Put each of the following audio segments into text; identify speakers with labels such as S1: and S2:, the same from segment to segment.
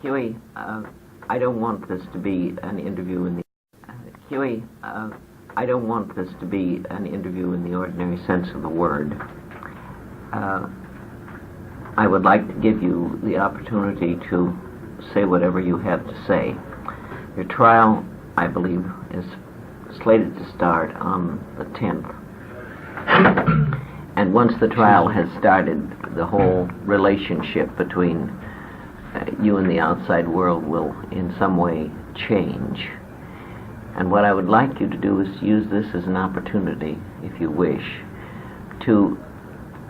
S1: Huey, I don't want this to be an interview in the Huey, I don't want this to be an interview in the ordinary sense of the word. I would like to give you the opportunity to say whatever you have to say. Your trial, I believe, is slated to start on the 10th. And once the trial has started, the whole relationship between you and the outside world will in some way change. And what I would like you to do is use this as an opportunity, if you wish, to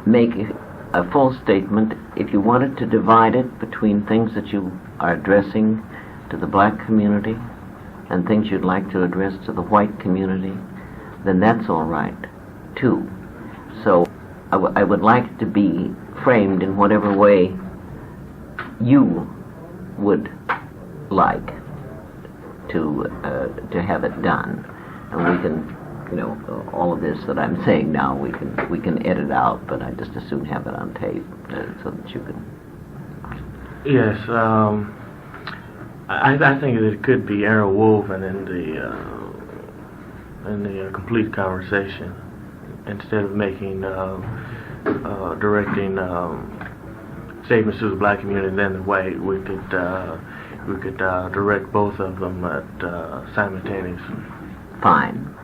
S1: make a full statement. If you wanted to divide it between things that you are addressing to the black community and things you'd like to address to the white community, then that's all right, too. So I would like it to be framed in whatever way you would like to have it done. And we can, all of this that I'm saying now, we can edit out, but I just as soon have it on tape so that you can.
S2: Yes, I think that it could be interwoven in the complete conversation, instead of making directing statements to the black community and then the white. We could direct both of them at simultaneously.
S1: Fine.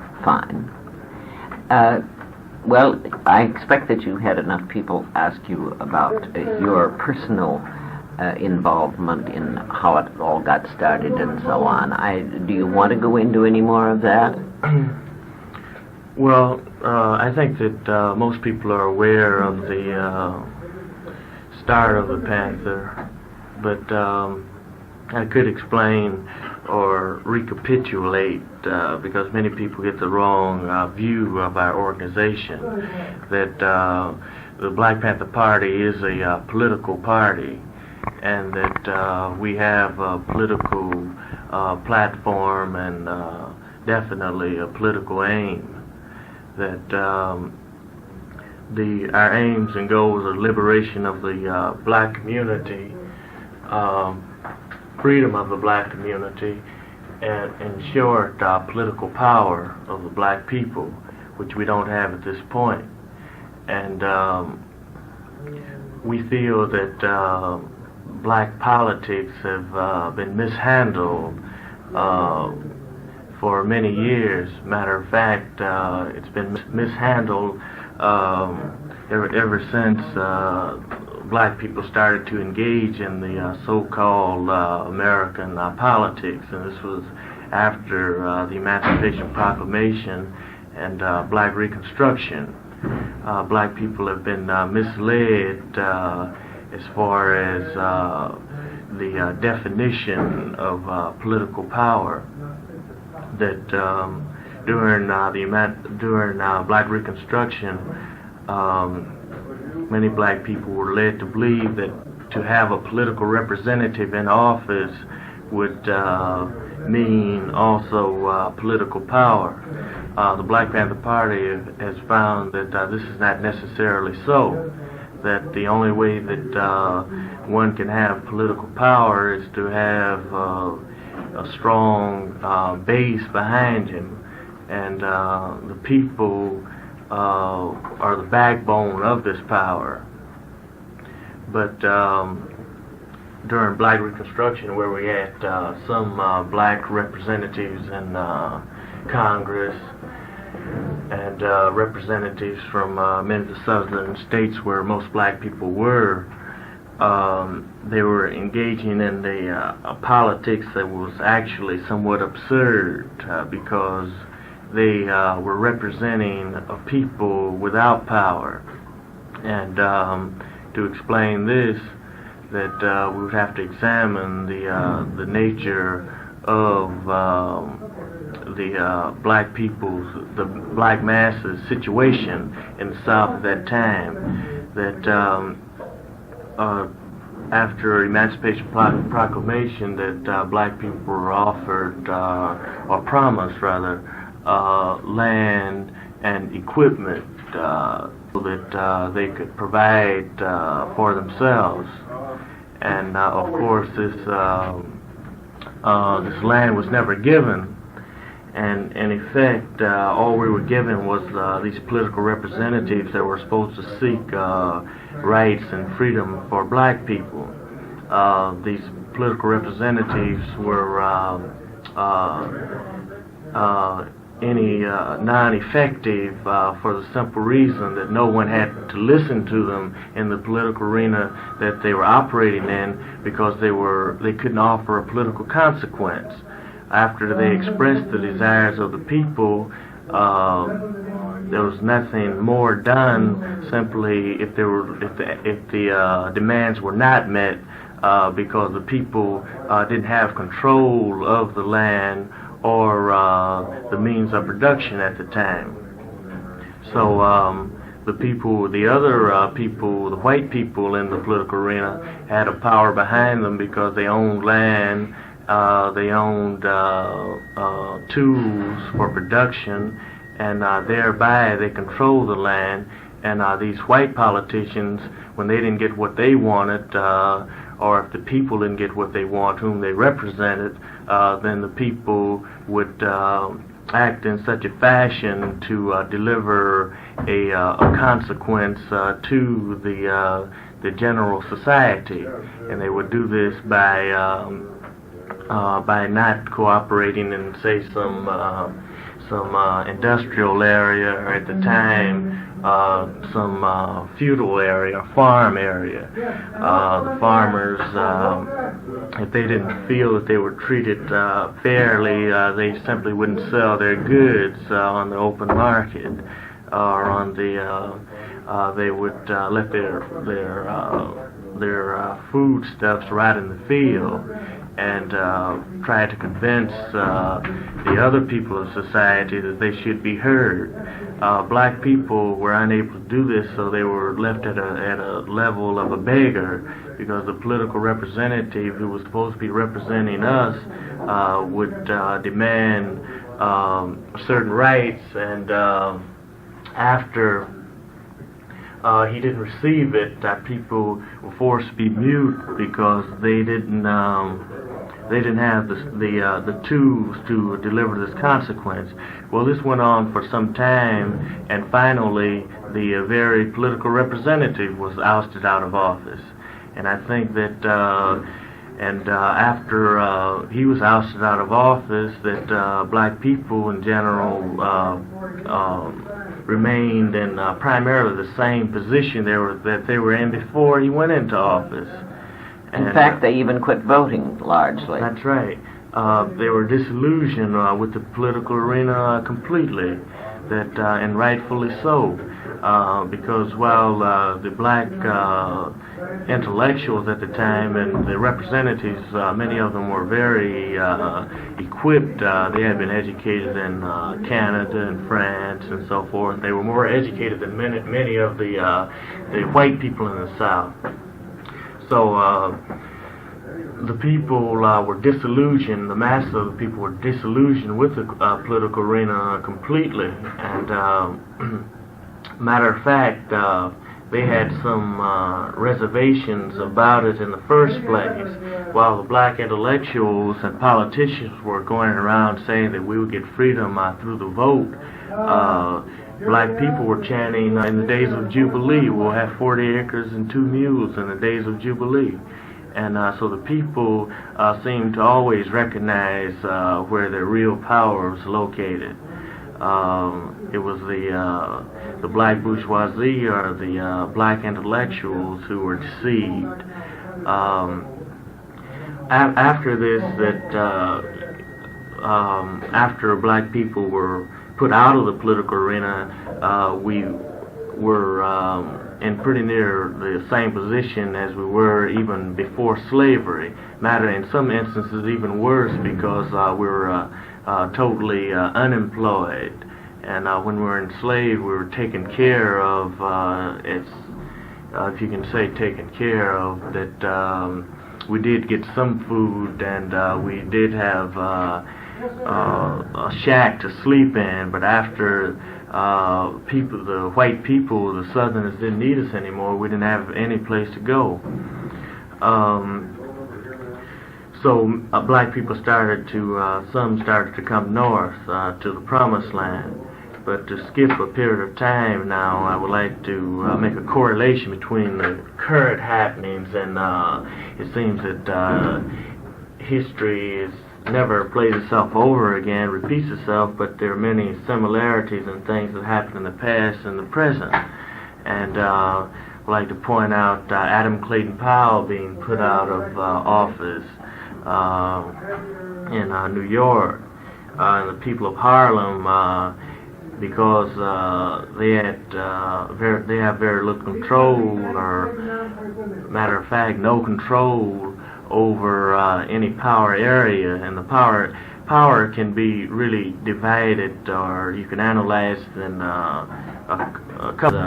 S1: Well, I expect that you had enough people ask you about your personal involvement in how it all got started and so on. Do you want to go into any more of that?
S2: Well, I think that most people are aware of the start of the Panther, but I could explain or recapitulate, because many people get the wrong view of our organization, that the Black Panther Party is a political party, and that we have a political platform and definitely a political aim. That our aims and goals are liberation of the black community, freedom of the black community, and in short, political power of the black people, which we don't have at this point. And we feel that black politics have been mishandled for many years. Matter of fact, it's been mishandled ever since black people started to engage in the so-called American politics, and this was after the Emancipation Proclamation and Black Reconstruction. Black people have been misled as far as the definition of political power. That during Black Reconstruction, many black people were led to believe that to have a political representative in office would mean also political power. The Black Panther Party has found that this is not necessarily so. That the only way that one can have political power is to have a strong base behind him, and the people are the backbone of this power. But during Black Reconstruction, where we had some black representatives in Congress and representatives from many of the southern states where most black people were, they were engaging in the politics that was actually somewhat absurd, because they were representing a people without power. And to explain this, that we would have to examine the nature of the black people's, the black masses' situation in the South at that time. That after Emancipation Proclamation, that black people were offered, or promised rather, land and equipment so that they could provide for themselves. and of course this land was never given. And in effect, all we were given was these political representatives that were supposed to seek rights and freedom for black people. These political representatives were non-effective for the simple reason that no one had to listen to them in the political arena that they were operating in, because they couldn't offer a political consequence. After they expressed the desires of the people, there was nothing more done. Simply, if the demands were not met, because the people didn't have control of the land or the means of production at the time. So the white people in the political arena had a power behind them because they owned land. They owned tools for production, and thereby they controlled the land. And these white politicians, when they didn't get what they wanted, or if the people didn't get what they want, whom they represented, then the people would act in such a fashion to deliver a consequence to the general society. And they would do this by not cooperating in, say, some industrial area, or at the time some feudal area, farm area. The farmers, if they didn't feel that they were treated fairly, they simply wouldn't sell their goods on the open market, or on the they would let their foodstuffs right in the field, and try to convince the other people of society that they should be heard. Black people were unable to do this, so they were left at a level of a beggar, because the political representative who was supposed to be representing us would demand certain rights, and after he didn't receive it, people were forced to be mute because they didn't have the tools to deliver this consequence. Well, this went on for some time, and finally the very political representative was ousted out of office. And I think that after he was ousted out of office, that black people in general remained in primarily the same position that they were in before he went into office.
S1: In fact, they even quit voting largely.
S2: That's right. They were disillusioned with the political arena completely, and rightfully so, because while the black intellectuals at the time and the representatives, many of them were very equipped. They had been educated in Canada and France and so forth. They were more educated than many of the white people in the South. So the people were disillusioned, the mass of the people were disillusioned with the political arena completely. And matter of fact, they had some reservations about it in the first place, while the black intellectuals and politicians were going around saying that we would get freedom through the vote. Black people were chanting, in the days of Jubilee, we'll have 40 acres and 2 mules in the days of Jubilee. And so the people seemed to always recognize where their real power was located. It was the black bourgeoisie or the black intellectuals who were deceived. After this, after black people were put out of the political arena, we were in pretty near the same position as we were even before slavery. Matter in some instances even worse, because we were totally unemployed. And when we were enslaved, we were taken care of, if you can say taken care of, that we did get some food, and we did have a shack to sleep in, but after the white people, the Southerners, didn't need us anymore, we didn't have any place to go. Black people started to, some started to come north to the promised land. But to skip a period of time now, I would like to make a correlation between the current happenings, and it seems that history never plays itself over again, repeats itself, but there are many similarities in things that happened in the past and the present. And I'd like to point out Adam Clayton Powell being put out of office in New York, and the people of Harlem, because they have very little control, or matter of fact, no control over any power area, and the power can be really divided, or you can analyze it in a couple.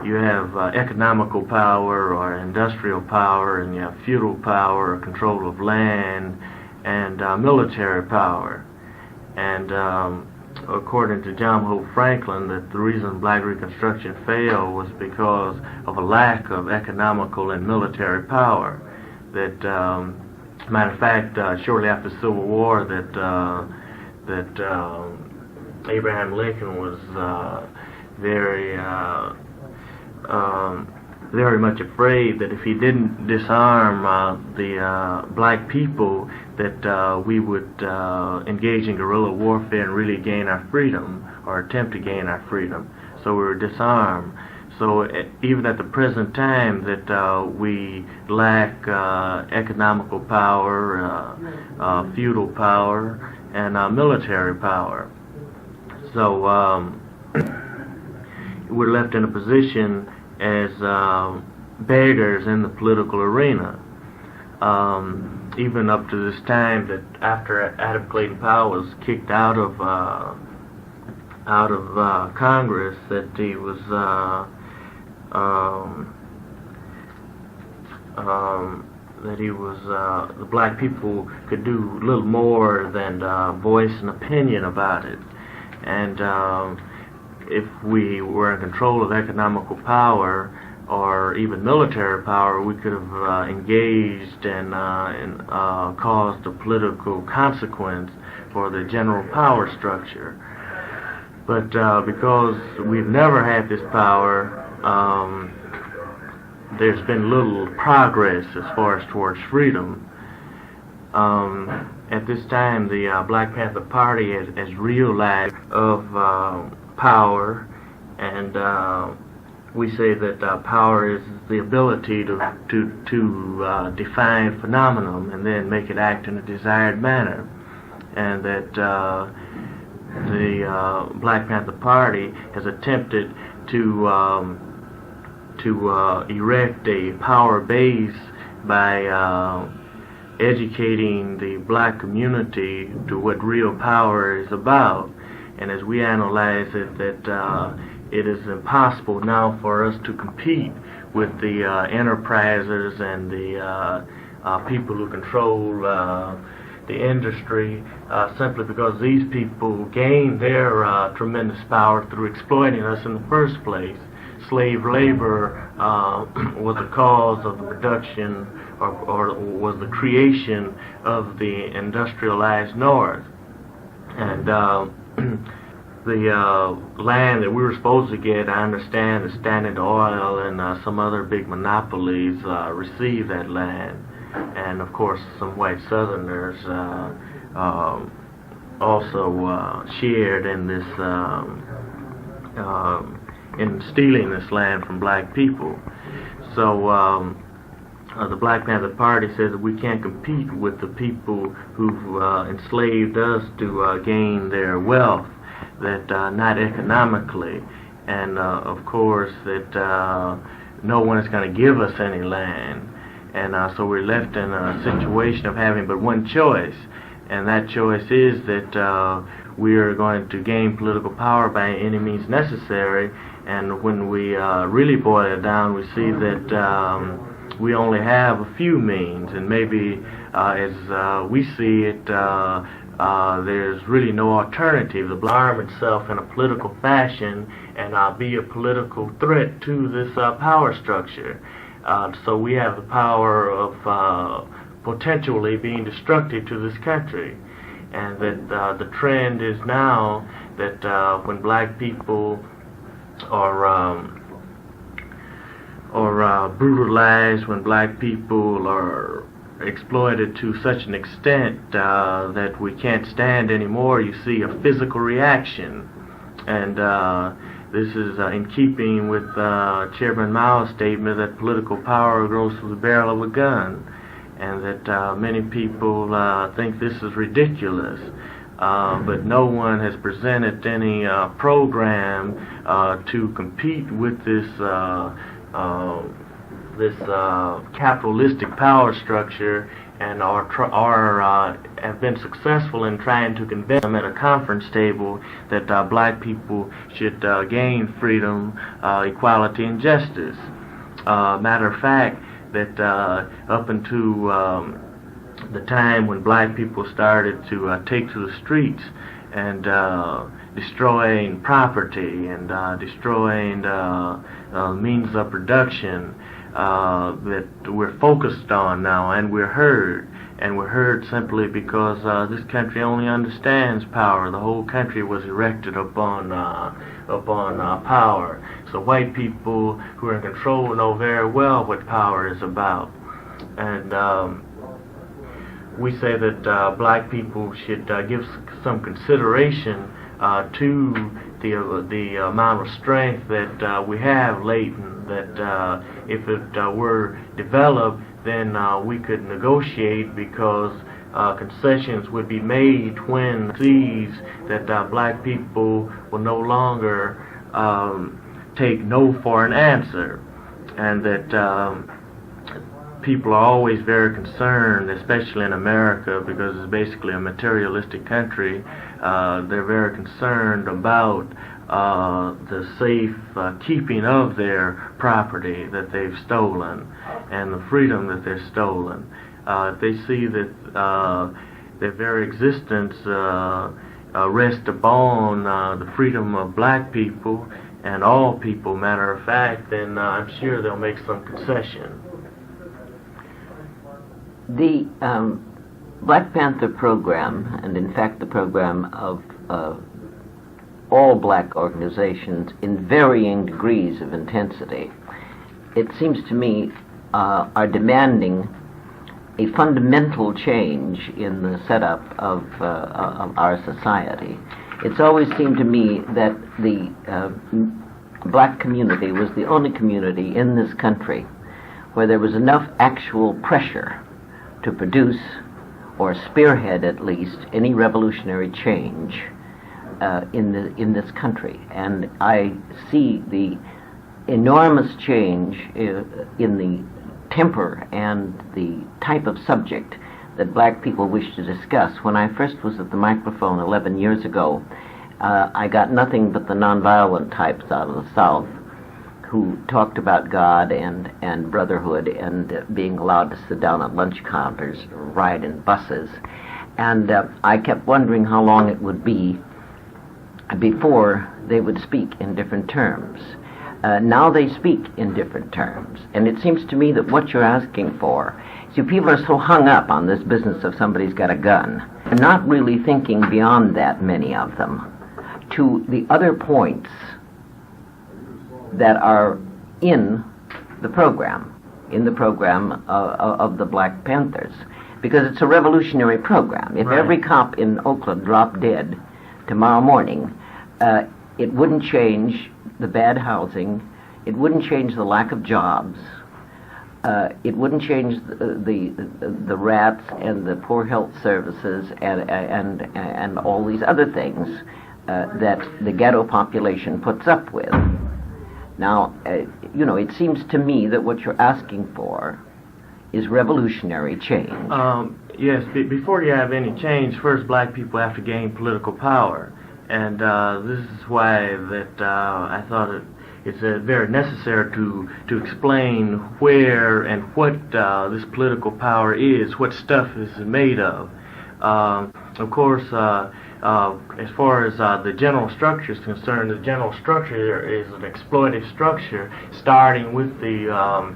S2: You have economical power or industrial power, and you have feudal power, or control of land, and military power. And according to John Hope Franklin, that the reason Black Reconstruction failed was because of a lack of economical and military power. That, matter of fact, shortly after the Civil War, that Abraham Lincoln was very much afraid that if he didn't disarm the black people, that we would engage in guerrilla warfare and really gain our freedom, or attempt to gain our freedom. So we were disarmed. So even at the present time, that we lack economical power, feudal power, and military power. So we're left in a position as beggars in the political arena. Even up to this time, that after Adam Clayton Powell was kicked out of Congress, that he was the black people could do little more than voice an opinion about it. And if we were in control of economical power or even military power, we could have engaged and caused a political consequence for the general power structure. But because we've never had this power, there's been little progress as far as towards freedom. At this time, the Black Panther Party has realized of power, and we say that power is the ability to define phenomenon and then make it act in a desired manner, and that the Black Panther Party has attempted to erect a power base by educating the black community to what real power is about. And as we analyze it, that it is impossible now for us to compete with the enterprisers and the people who control the industry, simply because these people gained their tremendous power through exploiting us in the first place. Slave labor was the cause of the production, or was the creation of the industrialized North. And the land that we were supposed to get, I understand, the Standard Oil and some other big monopolies received that land. And of course, some white Southerners also shared in this, in stealing this land from black people. So the Black Panther Party says that we can't compete with the people who've enslaved us to gain their wealth, that not economically, and of course that no one is going to give us any land. And so we're left in a situation of having but one choice, and that choice is that we are going to gain political power by any means necessary. And when we really boil it down, we see that we only have a few means, and maybe as we see it, there's really no alternative. The arm itself in a political fashion and be a political threat to this power structure. So we have the power of potentially being destructive to this country. And that the trend is now that when black people are brutalized, when black people are exploited to such an extent that we can't stand anymore, you see a physical reaction. And this is in keeping with Chairman Mao's statement that political power grows through the barrel of a gun, and that many people think this is ridiculous. But no one has presented any program to compete with this capitalistic power structure, and have been successful in trying to convince them at a conference table that black people should gain freedom, equality, and justice. Matter of fact, that up until the time when black people started to take to the streets and destroying property and destroying means of production, that we're focused on now, and we're heard. And we're heard simply because this country only understands power. The whole country was erected upon power. So white people who are in control know very well what power is about. And we say that black people should give some consideration to the amount of strength that we have latent, that if it were developed, then we could negotiate, because concessions would be made when sees that black people will no longer take no for an answer, and that people are always very concerned, especially in America, because it's basically a materialistic country. They're very concerned about the safe keeping of their property that they've stolen and the freedom that they've stolen. If they see that their very existence rests upon the freedom of black people and all people, matter of fact, then I'm sure they'll make some concession.
S1: The Black Panther program, and in fact the program of all black organizations in varying degrees of intensity, it seems to me are demanding a fundamental change in the setup of our society. It's always seemed to me that the black community was the only community in this country where there was enough actual pressure to produce or spearhead at least any revolutionary change in this country. And I see the enormous change in the temper and the type of subject that black people wish to discuss. When I first was at the microphone 11 years ago, I got nothing but the nonviolent types out of the South who talked about God and brotherhood and being allowed to sit down at lunch counters or ride in buses. And I kept wondering how long it would be before they would speak in different terms. Now they speak in different terms. And it seems to me that what you're asking for, see, people are so hung up on this business of somebody's got a gun. They're not really thinking beyond that, many of them, to the other points that are in the program of the Black Panthers, because it's a revolutionary program. If every cop in Oakland dropped dead tomorrow morning, it wouldn't change the bad housing, it wouldn't change the lack of jobs, it wouldn't change the rats and the poor health services and all these other things that the ghetto population puts up with. Now, it seems to me that what you're asking for is revolutionary change.
S2: Yes, before you have any change, first black people have to gain political power. And this is why that I thought it's very necessary to explain where and what this political power is, what stuff is made of. Of course, as far as the general structure is concerned, the general structure is an exploitative structure, starting with the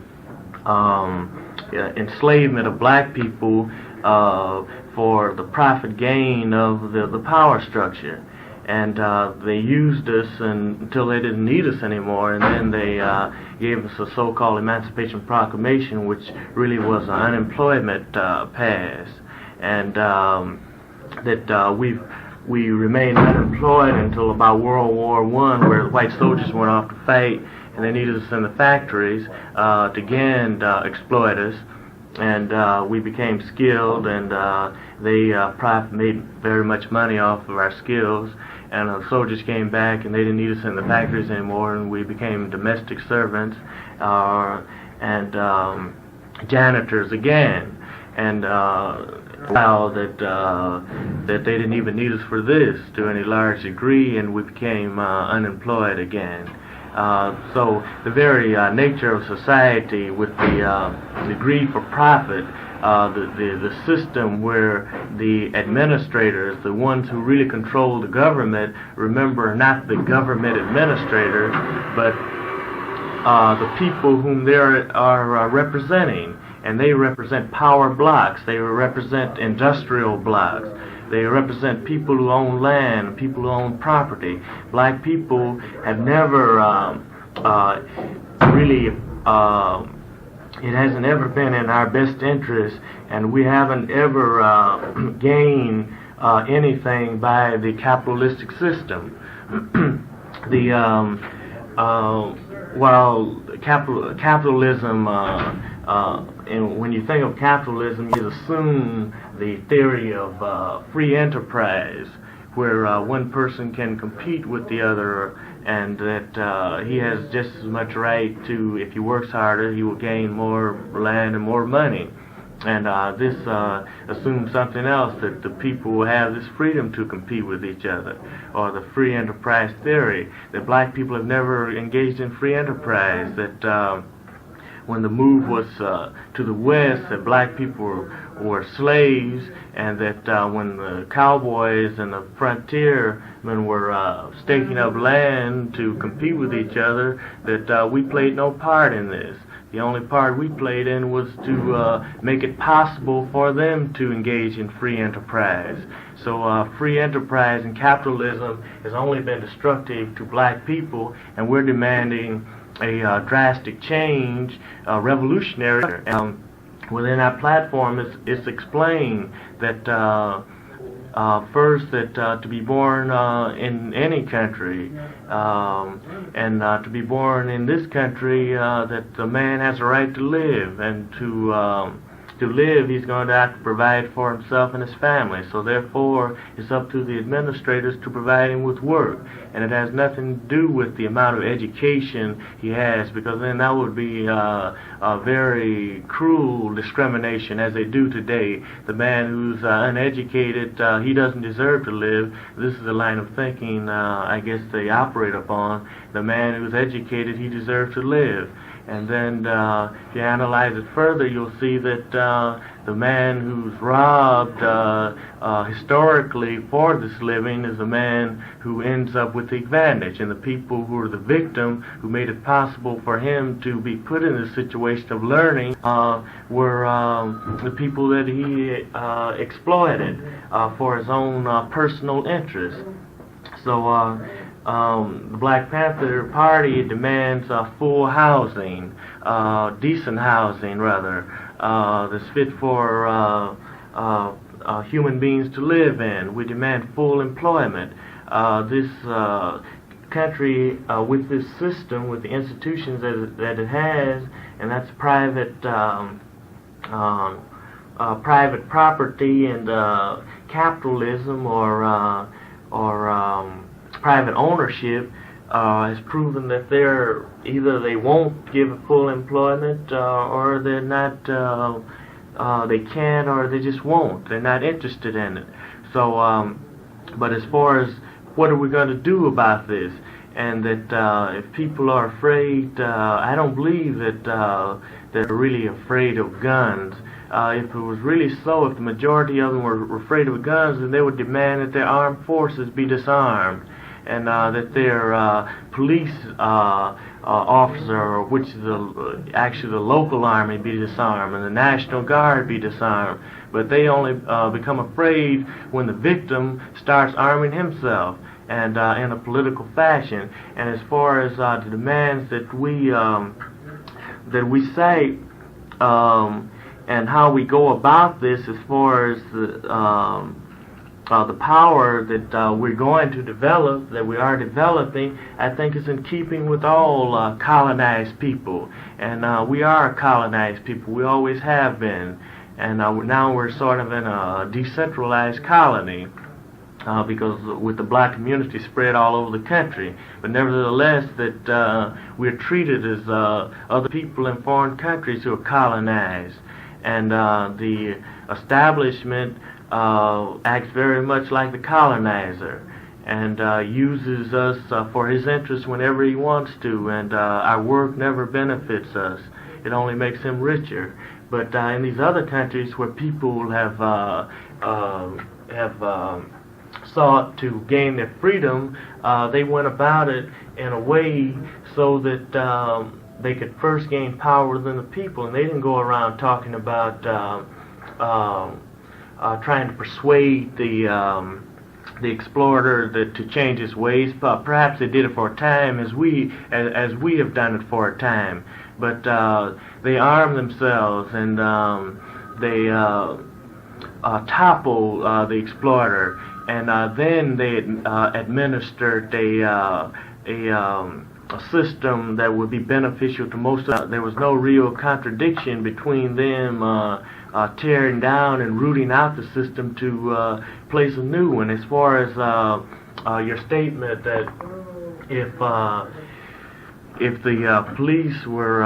S2: enslavement of black people for the profit gain of the power structure. And they used us until they didn't need us anymore, and then they gave us a so-called Emancipation Proclamation, which really was an unemployment pass, and that we remained unemployed until about World War I, where the white soldiers went off to fight, and they needed us in the factories to again exploit us. And we became skilled, and they made very much money off of our skills. And the soldiers came back, and they didn't need us in the factories anymore, and we became domestic servants and janitors again. And found that they didn't even need us for this to any large degree, and we became unemployed again. So the very nature of society, with the greed for profit, the system where the administrators, the ones who really control the government, remember, not the government administrators, but the people whom they are representing. And they represent power blocks, they represent industrial blocks, they represent people who own land, people who own property. Black people have never really, it hasn't ever been in our best interest, and we haven't ever gained anything by the capitalistic system. While capitalism, and when you think of capitalism, you assume the theory of free enterprise, where one person can compete with the other, and that he has just as much right to, if he works harder, he will gain more land and more money. And this assumes something else, that the people will have this freedom to compete with each other, or the free enterprise theory, that black people have never engaged in free enterprise, that when the move was to the west, that black people were slaves, and that when the cowboys and the frontiermen were staking up land to compete with each other, that we played no part in this. The only part we played in was to make it possible for them to engage in free enterprise. So free enterprise and capitalism has only been destructive to black people, and we're demanding a drastic change, revolutionary. Within our platform, it's explained that first, that to be born in any country, and to be born in this country, that the man has a right to live, and to live, he's going to have to provide for himself and his family. So therefore, it's up to the administrators to provide him with work. And it has nothing to do with the amount of education he has, because then that would be a very cruel discrimination, as they do today. The man who's uneducated, he doesn't deserve to live. This is the line of thinking, I guess, they operate upon. The man who's educated, he deserves to live. And then if you analyze it further, you'll see that the man who's robbed historically for this living is the man who ends up with the advantage, and the people who are the victim, who made it possible for him to be put in this situation of learning, were the people that he exploited for his own personal interest. So the Black Panther Party demands full housing, decent housing rather, that's fit for human beings to live in. We demand full employment. This country, with this system, with the institutions that it has, and that's private property and capitalism, or private ownership, has proven that either they won't give full employment, or they're not, they can't, or they just won't. They're not interested in it. So, but as far as what are we going to do about this, and that if people are afraid, I don't believe that they're really afraid of guns. If it was really so, if the majority of them were afraid of guns, then they would demand that their armed forces be disarmed. and that their police officer, which is actually the local army, be disarmed, and the National Guard be disarmed. But they only become afraid when the victim starts arming himself, and in a political fashion. And as far as the demands that we cite, and how we go about this, as far as the power that we're going to develop, that we are developing, I think is in keeping with all colonized people. And we are a colonized people. We always have been. And now we're sort of in a decentralized colony, because with the black community spread all over the country. But nevertheless, that we're treated as other people in foreign countries who are colonized. And the establishment acts very much like the colonizer, and uses us for his interests whenever he wants to, and our work never benefits us. It only makes him richer. But in these other countries where people have sought to gain their freedom, they went about it in a way so that they could first gain power within the people, and they didn't go around talking about trying to persuade the explorer to change his ways. Perhaps they did it for a time, as we have done it for a time. But they armed themselves, and they toppled the explorer, and then they administered a system that would be beneficial to most of. There was no real contradiction between them tearing down and rooting out the system to place a new one. As far as your statement that if the police were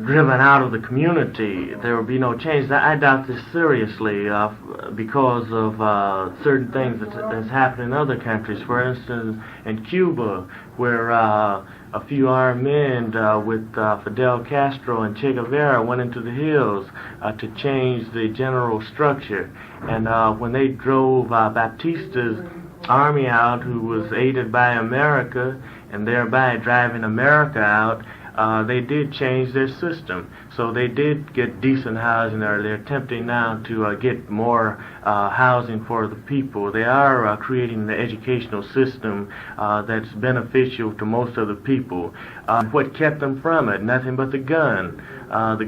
S2: driven out of the community, there would be no change. I doubt this seriously, because of certain things that's happened in other countries. For instance, in Cuba, where a few armed men with Fidel Castro and Che Guevara went into the hills to change the general structure. And when they drove Batista's army out, who was aided by America, and thereby driving America out, they did change their system. So they did get decent housing, or they're attempting now to get more housing for the people. They are creating the educational system that's beneficial to most of the people. What kept them from it? Nothing but the gun of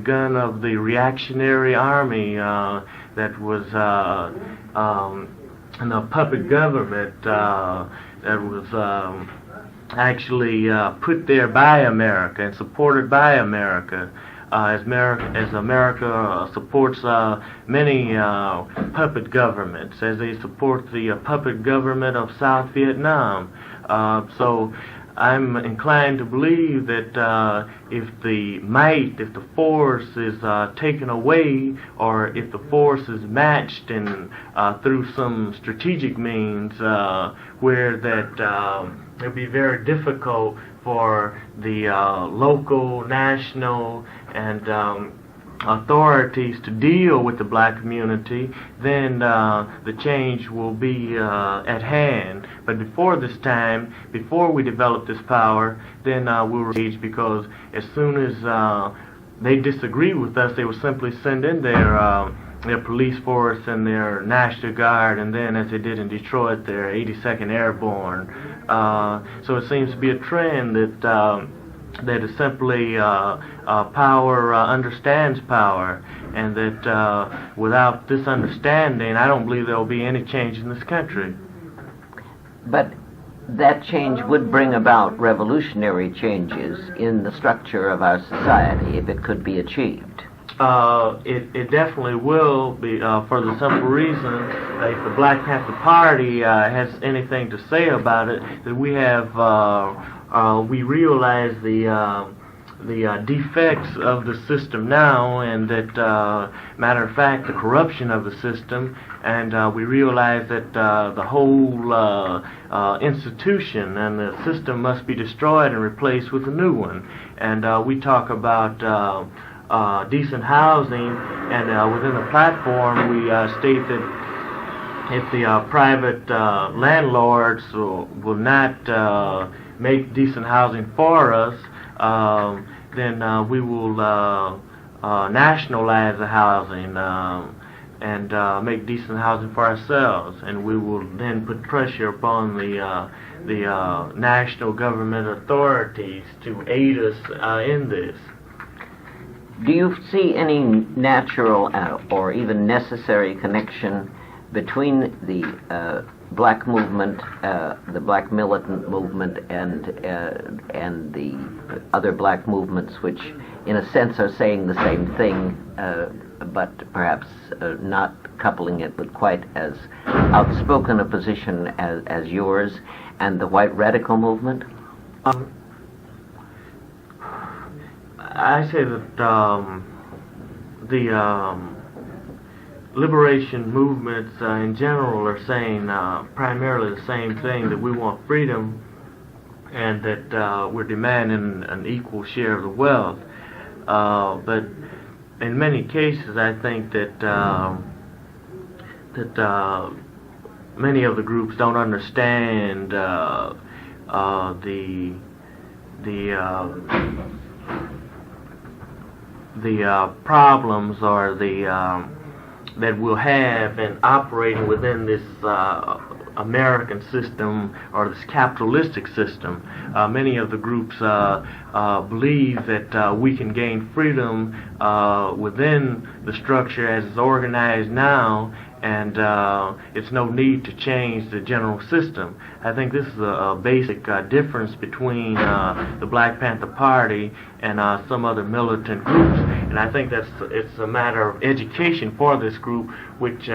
S2: the reactionary army that was in the puppet government that was actually put there by America and supported by America, as America supports many puppet governments, as they support the puppet government of South Vietnam. So I'm inclined to believe that if the force is taken away, or if the force is matched in through some strategic means, where that it would be very difficult for the local, national, and authorities to deal with the black community, then the change will be at hand. But before this time, before we develop this power, then we'll engage, because as soon as they disagree with us, they will simply send in their police force and their National Guard, and then, as they did in Detroit, their 82nd Airborne. So it seems to be a trend that is simply power understands power, and that without this understanding, I don't believe there will be any change in this country.
S1: But that change would bring about revolutionary changes in the structure of our society if it could be achieved.
S2: It definitely will be, for the simple reason that if the Black Panther Party has anything to say about it, that we have we realize the defects of the system now, and that matter of fact, the corruption of the system, and we realize that the whole institution and the system must be destroyed and replaced with a new one. And we talk about decent housing, and within the platform we state that if the private landlords will not make decent housing for us, then we will nationalize the housing and make decent housing for ourselves, and we will then put pressure upon the national government authorities to aid us in this.
S1: Do you see any natural or even necessary connection between the black movement, the black militant movement, and the other black movements, which in a sense are saying the same thing, but perhaps not coupling it with quite as outspoken a position as yours, and the white radical movement?
S2: I say that the liberation movements in general are saying primarily the same thing, that we want freedom and that we're demanding an equal share of the wealth. But in many cases, I think that many of the groups don't understand the problems or that we'll have in operating within this American system or this capitalistic system. Many of the groups believe that we can gain freedom within the structure as it's organized now, and it's no need to change the general system. I think this is a basic difference between the Black Panther Party and some other militant groups, and I think it's a matter of education for this group, which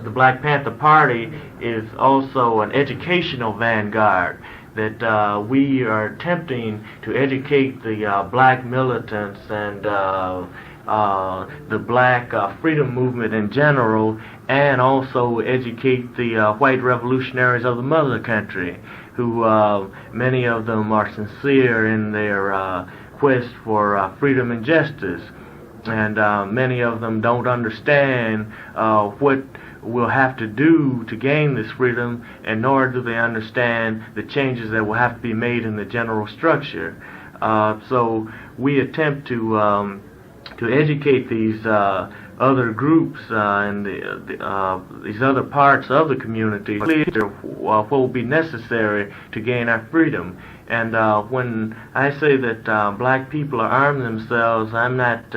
S2: the Black Panther Party is also an educational vanguard, that we are attempting to educate the black militants and the black freedom movement in general, and also educate the white revolutionaries of the mother country, who many of them are sincere in their quest for freedom and justice, and many of them don't understand what we'll have to do to gain this freedom, and nor do they understand the changes that will have to be made in the general structure. So we attempt to educate these other groups and these other parts of the community what will be necessary to gain our freedom. And when I say that black people are arming themselves, I'm not.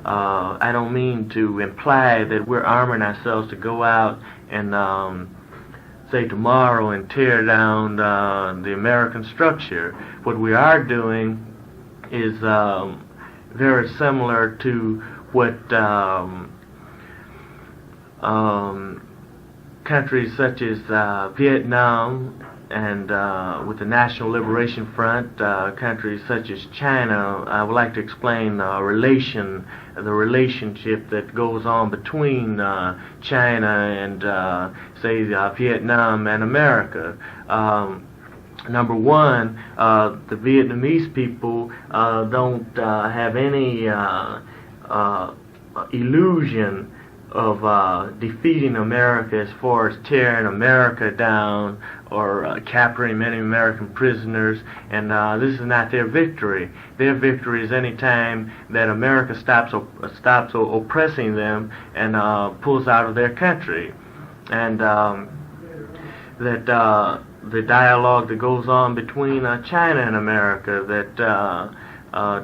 S2: I don't mean to imply that we're arming ourselves to go out and say tomorrow and tear down the American structure. What we are doing is very similar to what countries such as Vietnam and with the National Liberation Front, countries such as China. I would like to explain the relationship that goes on between China and say Vietnam and America. Number one, the Vietnamese people don't have any illusion of defeating America as far as tearing America down or capturing many American prisoners, and this is not their victory. Their victory is any time that America stops oppressing them and pulls out of their country. And that the dialogue that goes on between China and America, that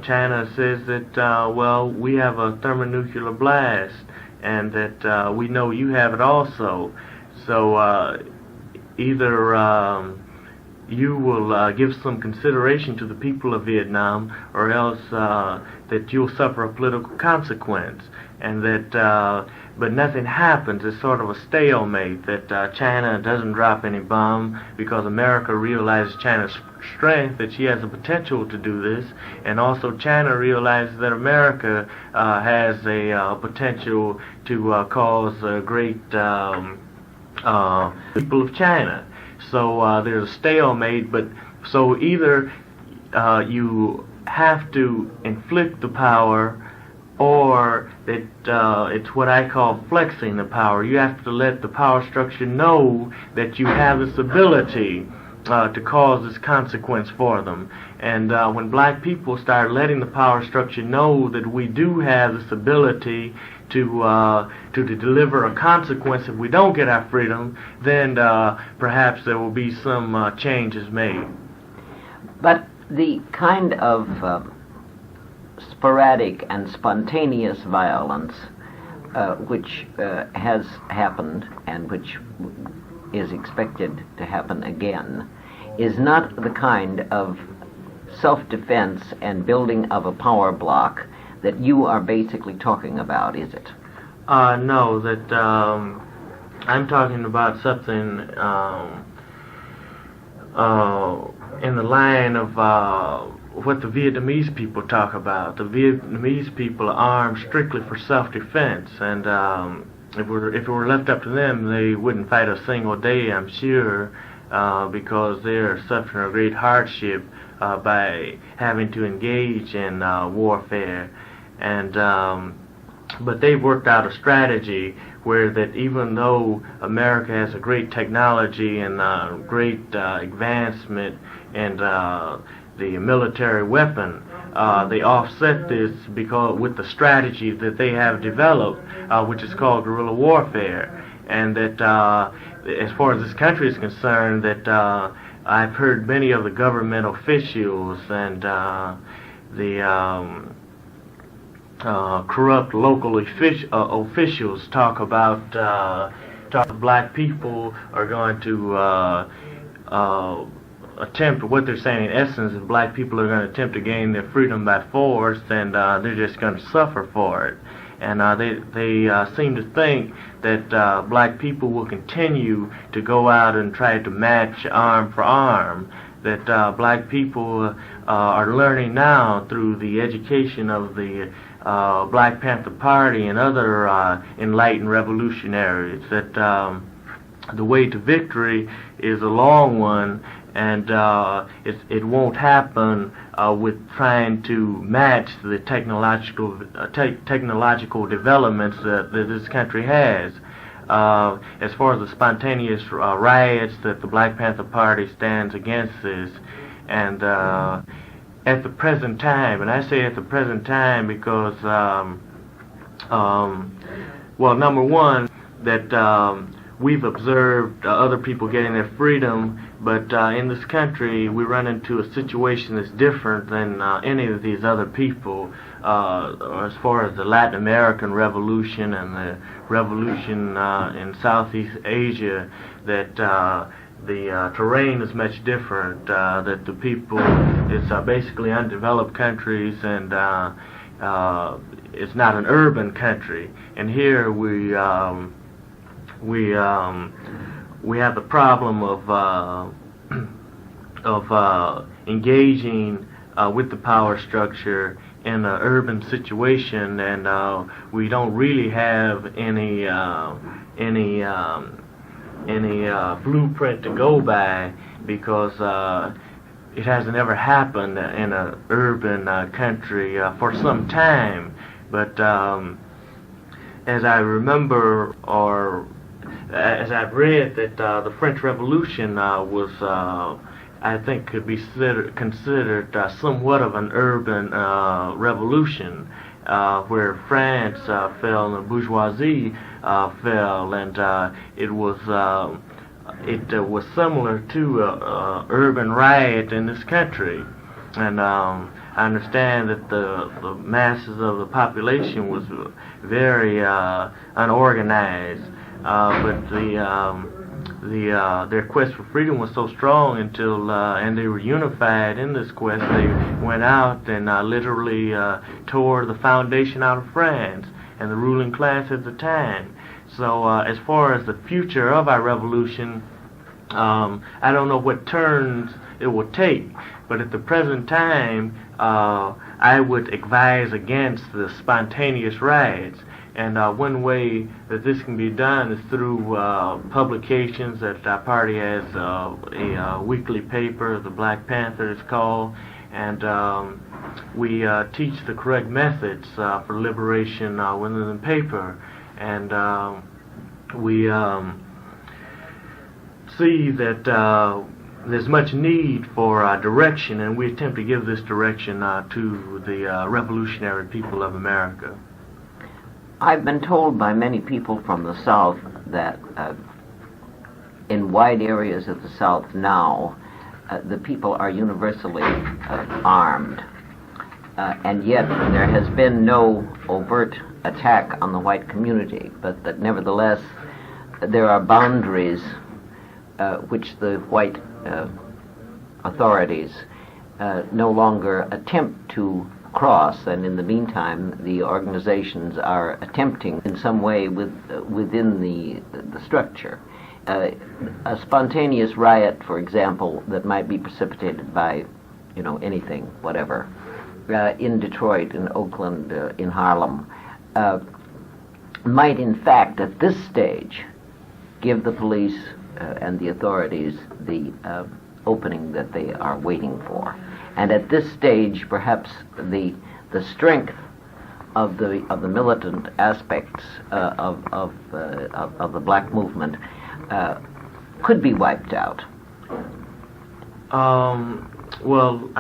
S2: China says that, well, we have a thermonuclear blast, and that we know you have it also. So either you will give some consideration to the people of Vietnam, or else that you'll suffer a political consequence. And that, but nothing happens. It's sort of a stalemate, that China doesn't drop any bomb because America realizes China's strength, that she has the potential to do this, and also China realizes that America has a potential to cause a great people of China. So there's a stalemate, but so either you have to inflict the power or that it's what I call flexing the power. You have to let the power structure know that you have this ability to cause this consequence for them. And when black people start letting the power structure know that we do have this ability to deliver a consequence if we don't get our freedom, then perhaps there will be some changes made.
S1: But the kind of sporadic and spontaneous violence which has happened and which is expected to happen again is not the kind of self-defense and building of a power block that you are basically talking about, is it?
S2: No, that I'm talking about something in the line of what the Vietnamese people talk about. The Vietnamese people are armed strictly for self-defense, and if it were left up to them, they wouldn't fight a single day, I'm sure, because they're suffering a great hardship by having to engage in warfare. And but they've worked out a strategy where that even though America has a great technology and great advancement in the military weapon, they offset this with the strategy that they have developed, which is called guerrilla warfare. And that as far as this country is concerned, that I've heard many of the government officials and the corrupt local officials talk about black people are going to attempt, what they're saying in essence, if black people are going to attempt to gain their freedom by force, then they're just going to suffer for it. And they seem to think that black people will continue to go out and try to match arm for arm. That black people are learning now through the education of the Black Panther Party and other enlightened revolutionaries that the way to victory is a long one, and it won't happen with trying to match the technological developments that this country has. As far as the spontaneous riots, that the Black Panther Party stands against this, and at the present time, and I say at the present time because, well, number one, that we've observed other people getting their freedom, but in this country we run into a situation that's different than any of these other people. As far as the Latin American Revolution and the revolution in Southeast Asia, that the terrain is much different, that the people, it's basically undeveloped countries, and it's not an urban country. And here we have the problem of engaging with the power structure in an urban situation, and we don't really have any blueprint to go by, because it hasn't ever happened in an urban country for some time. But as I remember, or as I've read, that the French Revolution was, I think, could be considered somewhat of an urban revolution, where France fell and the bourgeoisie fell, and it was similar to a urban riot in this country. And I understand that the masses of the population was very unorganized, but their quest for freedom was so strong until and they were unified in this quest. They went out and literally tore the foundation out of France and the ruling class at the time. So as far as the future of our revolution, I don't know what turns it will take, but at the present time, I would advise against the spontaneous riots. And one way that this can be done is through publications. That our party has a weekly paper, the Black Panther is called, and we teach the correct methods for liberation within the paper, and we see that there's much need for direction, and we attempt to give this direction to the revolutionary people of America.
S1: I've been told by many people from the South that in wide areas of the South now, the people are universally armed. And yet there has been no overt attack on the white community, but that nevertheless there are boundaries which the white authorities no longer attempt to cross, and in the meantime the organizations are attempting in some way within the structure. A spontaneous riot, for example, that might be precipitated by, anything, whatever, in Detroit, in Oakland, in Harlem, might in fact at this stage give the police and the authorities the opening that they are waiting for. And at this stage, perhaps the strength of the militant aspects of the black movement could be wiped out.
S2: Well,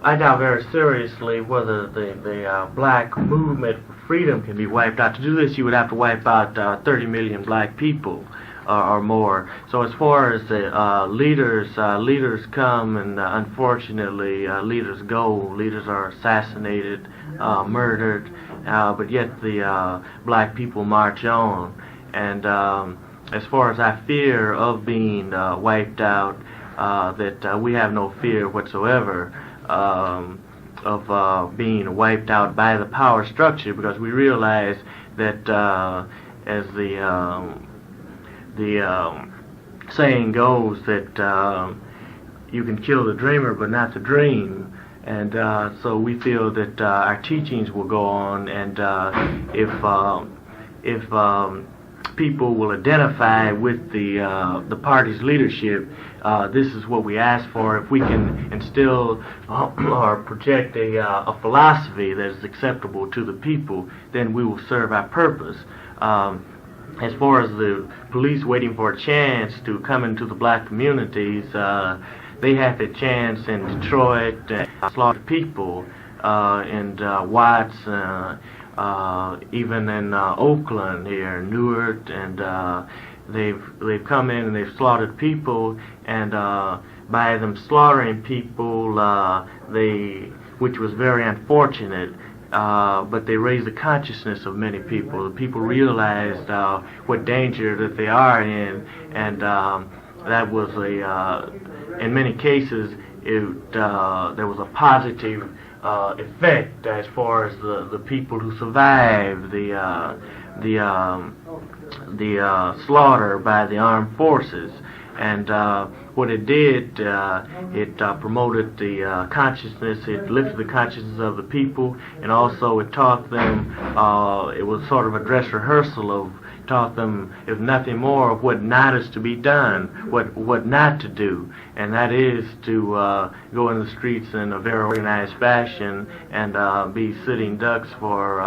S2: I doubt very seriously whether the black movement for freedom can be wiped out. To do this, you would have to wipe out 30 million black people or more. So as far as the leaders come, and unfortunately leaders go. Leaders are assassinated, murdered, but yet the black people march on. And as far as I fear of being wiped out, that we have no fear whatsoever of being wiped out by the power structure, because we realize that as the saying goes, that you can kill the dreamer but not the dream. And so we feel that our teachings will go on, and if people will identify with the party's leadership, this is what we ask for. If we can instill or project a philosophy that is acceptable to the people, then we will serve our purpose. As far as the police waiting for a chance to come into the black communities, they had the chance in Detroit and slaughtered people, and Watts, even in Oakland here, Newark, and they've come in and they've slaughtered people, and by them slaughtering people, which was very unfortunate, but they raised the consciousness of many people. The people realized what danger that they are in, and that was in many cases, there was a positive effect as far as the people who survived the slaughter by the armed forces. And what it did, it promoted the consciousness, it lifted the consciousness of the people, and also it taught them, it was sort of a dress rehearsal of, taught them, if nothing more, of what not is to be done, what not to do, and that is to go in the streets in a very organized fashion and be sitting ducks for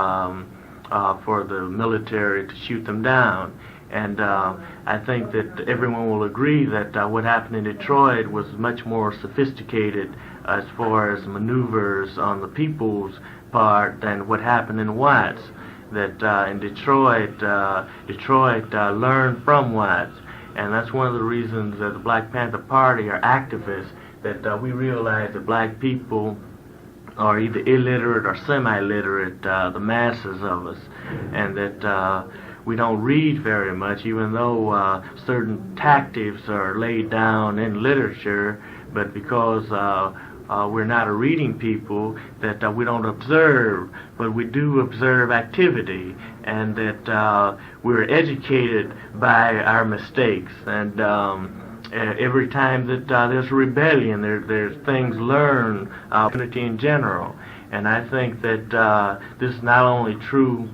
S2: the military to shoot them down. And I think that everyone will agree that what happened in Detroit was much more sophisticated as far as maneuvers on the people's part than what happened in Watts. That in Detroit learned from Watts, and that's one of the reasons that the Black Panther Party are activists, that we realize that black people are either illiterate or semi-literate, the masses of us, and that we don't read very much, even though certain tactics are laid down in literature, but because we're not a reading people, that we don't observe, but we do observe activity, and that we're educated by our mistakes. And every time that there's a rebellion, there's things learned, community in general. And I think that this is not only true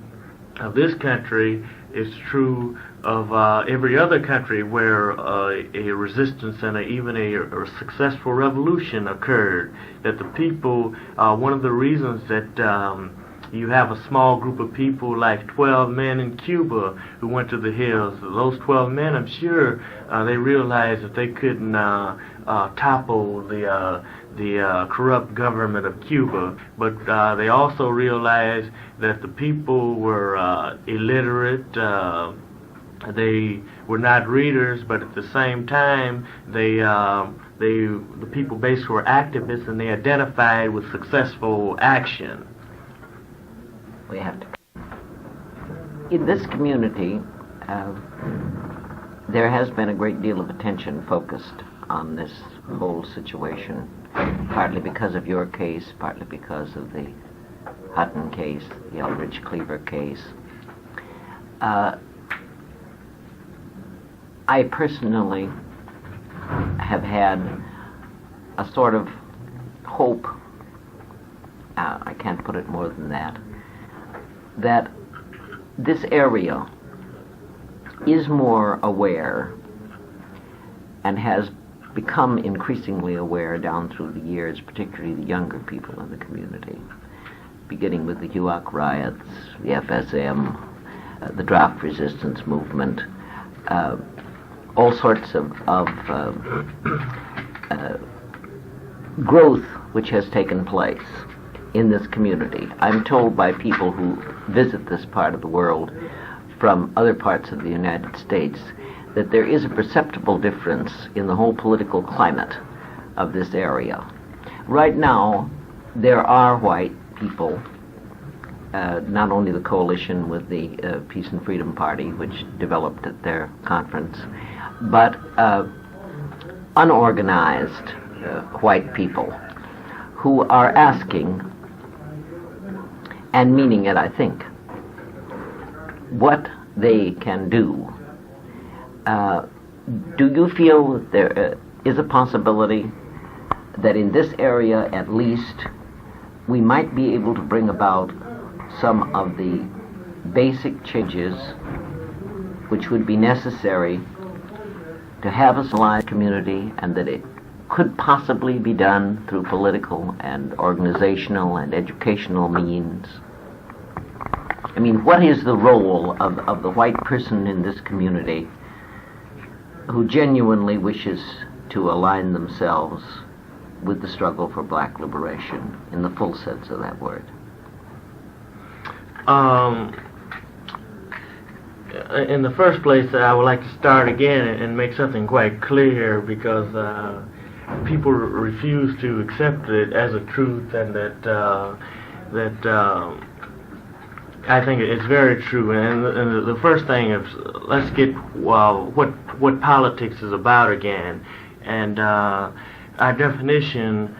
S2: of this country, It's true of every other country where a resistance and even a successful revolution occurred. That the people, one of the reasons that you have a small group of people like 12 men in Cuba who went to the hills. Those 12 men, I'm sure, they realized that they couldn't topple the corrupt government of Cuba, but they also realized that the people were illiterate. They were not readers, but at the same time, the people basically were activists, and they identified with successful action.
S1: We have to. In this community, there has been a great deal of attention focused on this whole situation, partly because of your case, partly because of the Hutton case, the Eldridge Cleaver case. I personally have had a sort of hope, I can't put it more than that this area is more aware and has become increasingly aware down through the years, particularly the younger people in the community, beginning with the HUOC riots, the FSM, the draft resistance movement, all sorts of growth which has taken place in this community. I'm told by people who visit this part of the world from other parts of the United States that there is a perceptible difference in the whole political climate of this area. Right now, there are white people, not only the coalition with the Peace and Freedom Party, which developed at their conference, but unorganized white people who are asking, and meaning it, I think, what they can do. Do you feel that there is a possibility that in this area, at least, we might be able to bring about some of the basic changes which would be necessary to have a civilized community, and that it could possibly be done through political and organizational and educational means? I mean, what is the role of the white person in this community who genuinely wishes to align themselves with the struggle for black liberation in the full sense of that word?
S2: In the first place, I would like to start again and make something quite clear, because people refuse to accept it as a truth, and that I think it's very true. And the first thing is, let's get what politics is about again. And our definition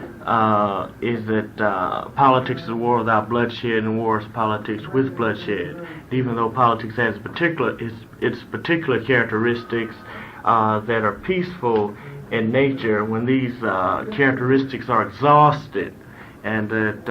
S2: is that politics is a war without bloodshed, and war is politics with bloodshed. Even though politics has its particular characteristics that are peaceful in nature, when these characteristics are exhausted, and that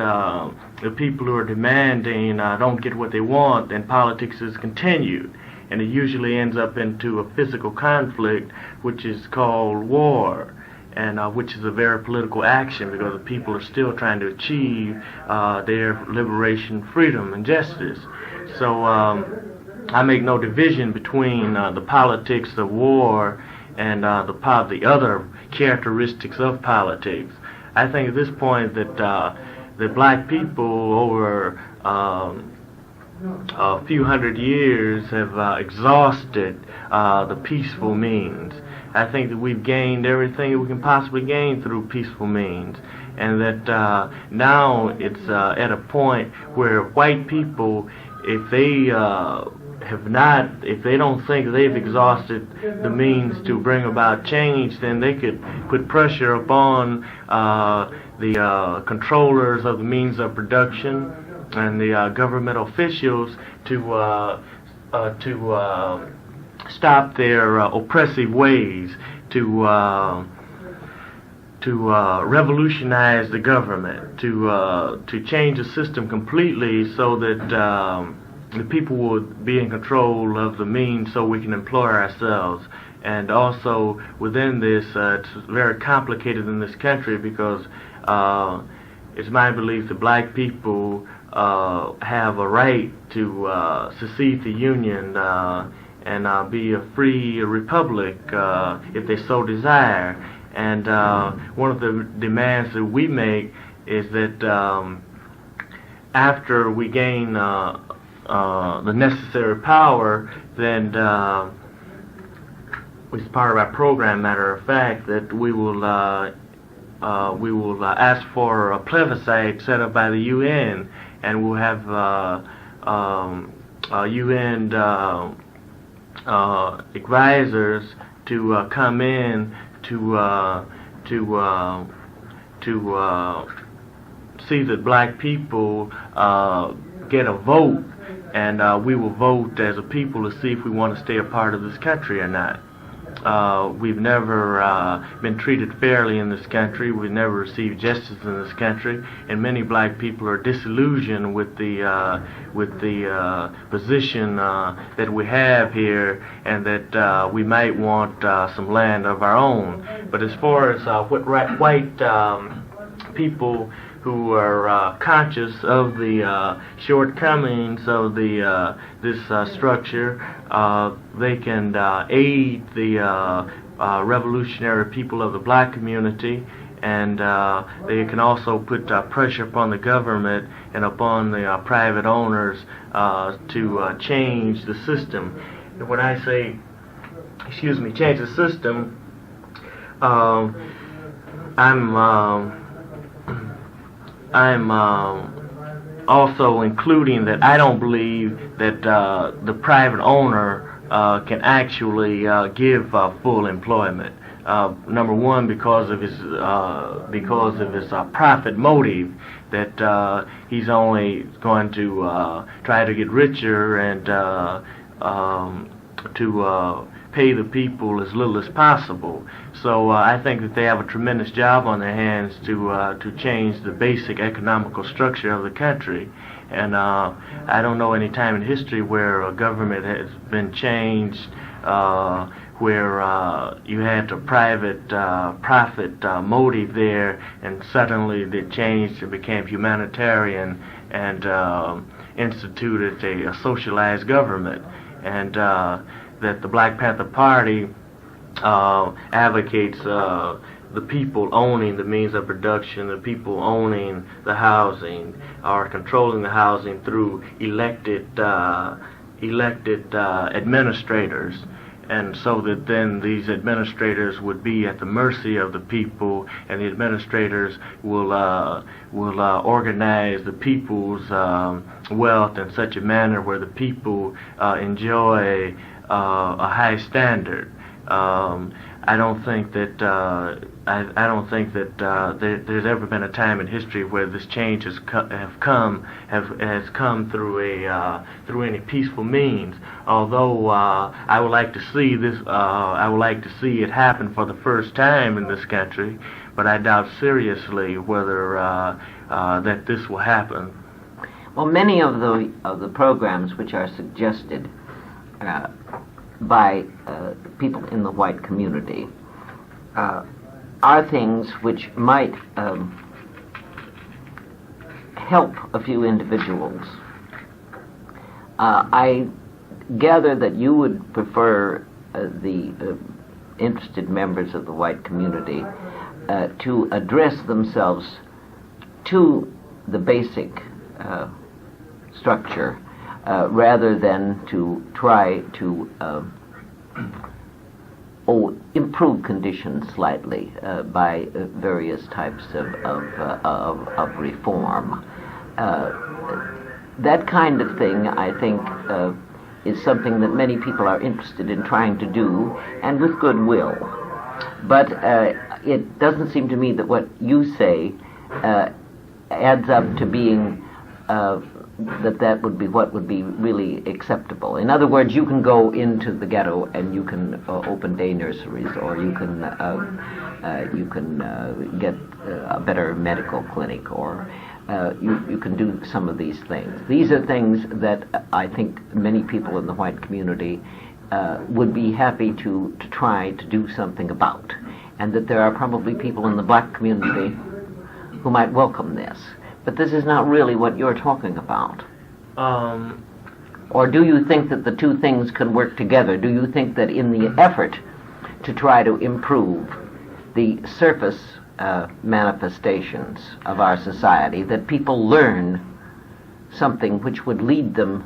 S2: the people who are demanding don't get what they want, then politics is continued, and it usually ends up into a physical conflict, which is called war, and which is a very political action, because the people are still trying to achieve their liberation, freedom, and justice. So I make no division between the politics of war and the other characteristics of politics. I think at this point that the black people over a few hundred years have exhausted the peaceful means. I think that we've gained everything that we can possibly gain through peaceful means, and that now it's at a point where white people, if they if they don't think they've exhausted the means to bring about change, then they could put pressure upon the controllers of the means of production and the government officials to stop their oppressive ways, to revolutionize the government, to change the system completely, so that the people will be in control of the means so we can employ ourselves. And also within this, it's very complicated in this country because it's my belief that black people have a right to secede the Union and be a free republic if they so desire. And one of the demands that we make is that after we gain the necessary power, then it's part of our program, matter of fact, that we will ask for a plebiscite set up by the UN, and we'll have UN advisors to come in to see that black people get a vote, and we will vote as a people to see if we want to stay a part of this country or not. We've never been treated fairly in this country. We've never received justice in this country, and many black people are disillusioned with the position that we have here, and that we might want some land of our own. But as far as white people who are conscious of the shortcomings of this structure, they can aid the revolutionary people of the black community, and they can also put pressure upon the government and upon the private owners to change the system. And when I say, change the system, I'm also including that I don't believe that the private owner can actually give full employment. Number one, because of his profit motive, that he's only going to try to get richer and to pay the people as little as possible. So I think that they have a tremendous job on their hands to change the basic economical structure of the country. And I don't know any time in history where a government has been changed where you had a private profit motive there, and suddenly they changed and became humanitarian and instituted a socialized government. And that the Black Panther Party advocates the people owning the means of production, the people owning the housing, or controlling the housing through elected administrators. And so that then these administrators would be at the mercy of the people, and the administrators will organize the people's wealth in such a manner where the people enjoy a high standard. I don't think that there's ever been a time in history where this change has come through any peaceful means. Although I would like to see this, I would like to see it happen for the first time in this country, but I doubt seriously whether that this will happen.
S1: Well, many of the programs which are suggested by people in the white community are things which might help a few individuals. I gather that you would prefer the interested members of the white community to address themselves to the basic structure rather than to try to improve conditions slightly by various types of reform. That kind of thing, I think, is something that many people are interested in trying to do, and with goodwill. But it doesn't seem to me that what you say adds up to being that would be what would be really acceptable. In other words, you can go into the ghetto and you can open day nurseries, or you can get a better medical clinic, or you can do some of these things. These are things that I think many people in the white community would be happy to try to do something about, and that there are probably people in the black community who might welcome this. But this is not really what you're talking about. Or do you think that the two things can work together? Do you think that in the effort to try to improve the surface manifestations of our society, that people learn something which would lead them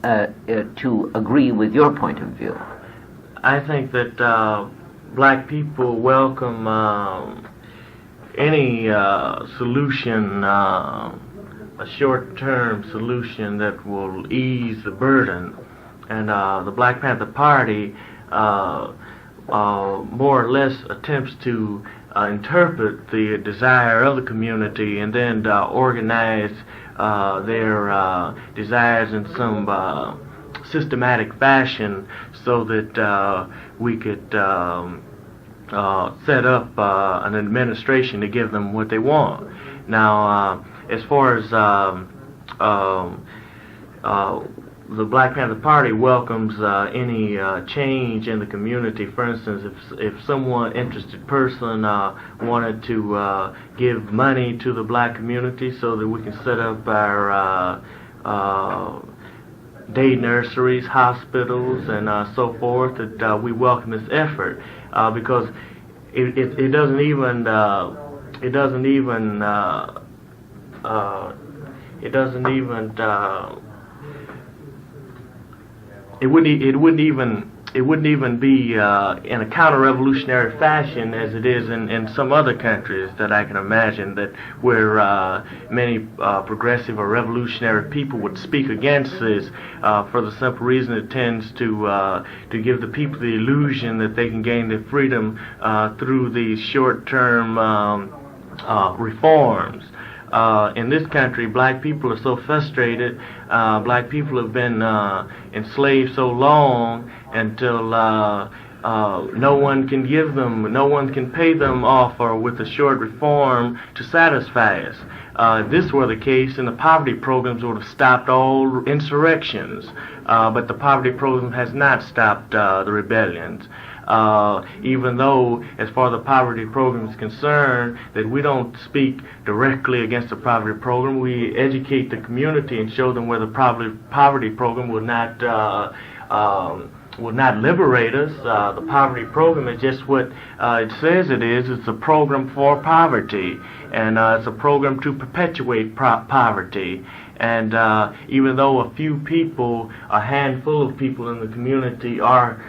S1: to agree with your point of view?
S2: I think that black people welcome any solution, a short-term solution that will ease the burden. And the Black Panther Party more or less attempts to interpret the desire of the community and then organize their desires in some systematic fashion so that we could set up an administration to give them what they want. Now, as far as the Black Panther Party welcomes any change in the community. For instance, if someone interested person wanted to give money to the black community so that we can set up our day nurseries, hospitals, and so forth, that we welcome this effort because it doesn't even it wouldn't even be in a counter-revolutionary fashion as it is in some other countries that I can imagine, that where many progressive or revolutionary people would speak against this for the simple reason it tends to give the people the illusion that they can gain their freedom through these short-term reforms. In this country, black people are so frustrated. Black people have been enslaved so long until no one can pay them off or with a short reform to satisfy us. If this were the case, then the poverty programs would have stopped all insurrections. But the poverty program has not stopped the rebellions. Even though, as far as the poverty program is concerned, that we don't speak directly against the poverty program, we educate the community and show them where the poverty program will not liberate us. The poverty program is just what it says it is. It's a program for poverty, and it's a program to perpetuate poverty. And even though a few people, a handful of people in the community are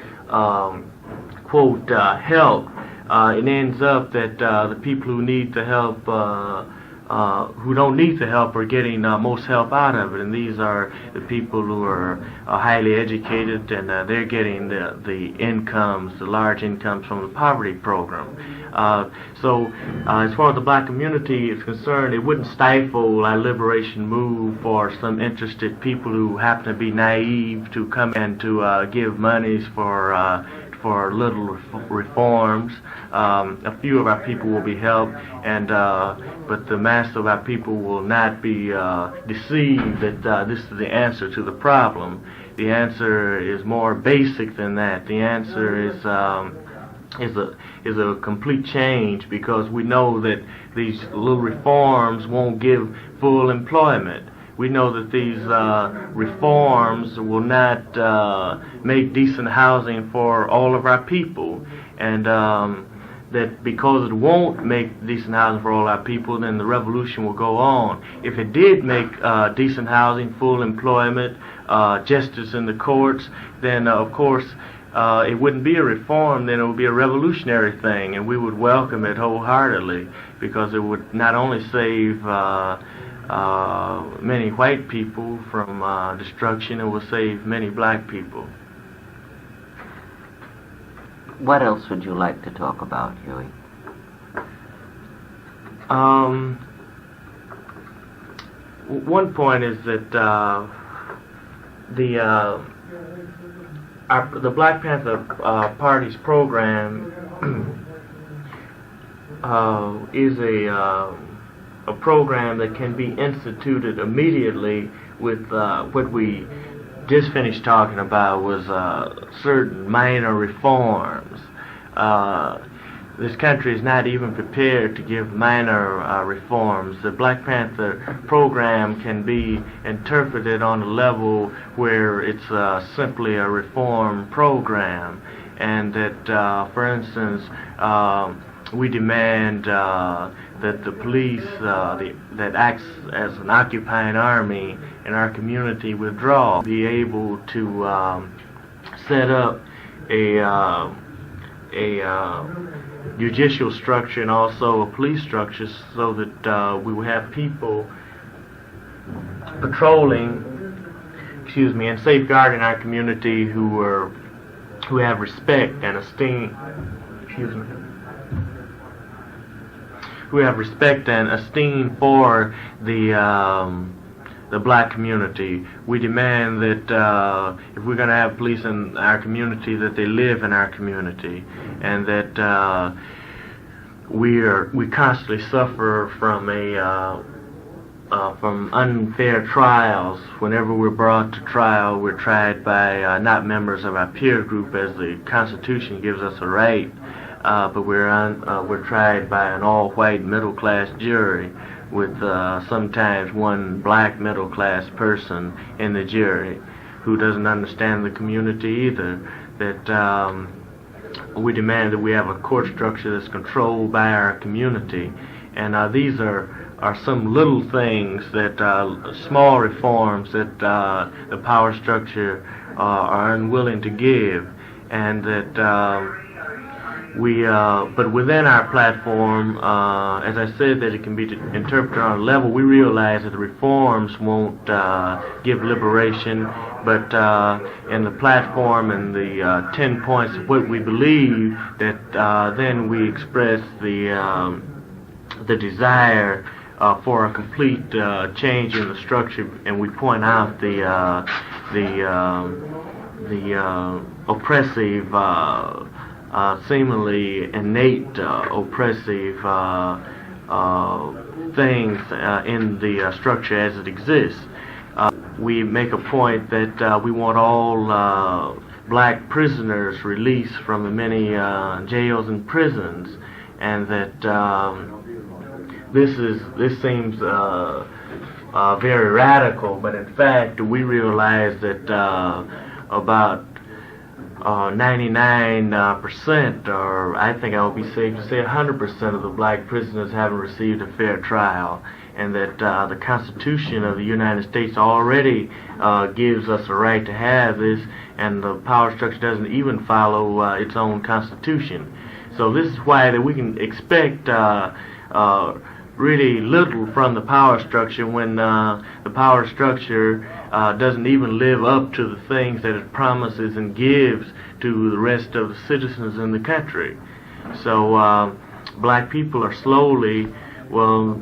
S2: quote, help, it ends up that the people who need the help, who don't need the help, are getting most help out of it. And these are the people who are highly educated, and they're getting the incomes, the large incomes from the poverty program. So as far as the black community is concerned, it wouldn't stifle our liberation move for some interested people who happen to be naive to come and to give monies for little reforms. A few of our people will be helped, and but the mass of our people will not be deceived that this is the answer to the problem. The answer is more basic than that. The answer is a complete change, because we know that these little reforms won't give full employment. We know that these reforms will not make decent housing for all of our people, and that because it won't make decent housing for all our people, then the revolution will go on. If it did make decent housing, full employment, justice in the courts, then of course it wouldn't be a reform, then it would be a revolutionary thing, and we would welcome it wholeheartedly, because it would not only save many white people from destruction, it will save many black people.
S1: What else would you like to talk about, Huey?
S2: One point is that the Black Panther Party's program is a a program that can be instituted immediately with what we just finished talking about was certain minor reforms. This country is not even prepared to give minor reforms. The Black Panther program can be interpreted on a level where it's simply a reform program, and that, for instance, we demand that the police that acts as an occupying army in our community withdraw, be able to set up a judicial structure and also a police structure, so that we will have people patrolling, and safeguarding our community who have respect and esteem, who have respect and esteem for the black community. We demand that if we're going to have police in our community, that they live in our community, and that we constantly suffer from from unfair trials. Whenever we're brought to trial, we're tried by not members of our peer group, as the Constitution gives us a right, but we're tried by an all-white middle-class jury, with sometimes one black middle-class person in the jury who doesn't understand the community either. That we demand that we have a court structure that's controlled by our community, and these are some little things, that small reforms that the power structure are unwilling to give, and that but within our platform, as I said, that it can be interpreted on a level, we realize that the reforms won't give liberation, but in the platform and the 10 points of what we believe, that then we express the desire for a complete change in the structure, and we point out the oppressive, seemingly innate oppressive things in the structure as it exists. We make a point that we want all black prisoners released from the many jails and prisons, and that this seems very radical, but in fact we realize that about 99%, or I think I would be safe to say 100% of the black prisoners haven't received a fair trial, and that the Constitution of the United States already gives us a right to have this, and the power structure doesn't even follow its own Constitution. So this is why that we can expect really little from the power structure, when the power structure doesn't even live up to the things that it promises and gives to the rest of the citizens in the country. So black people are slowly, well,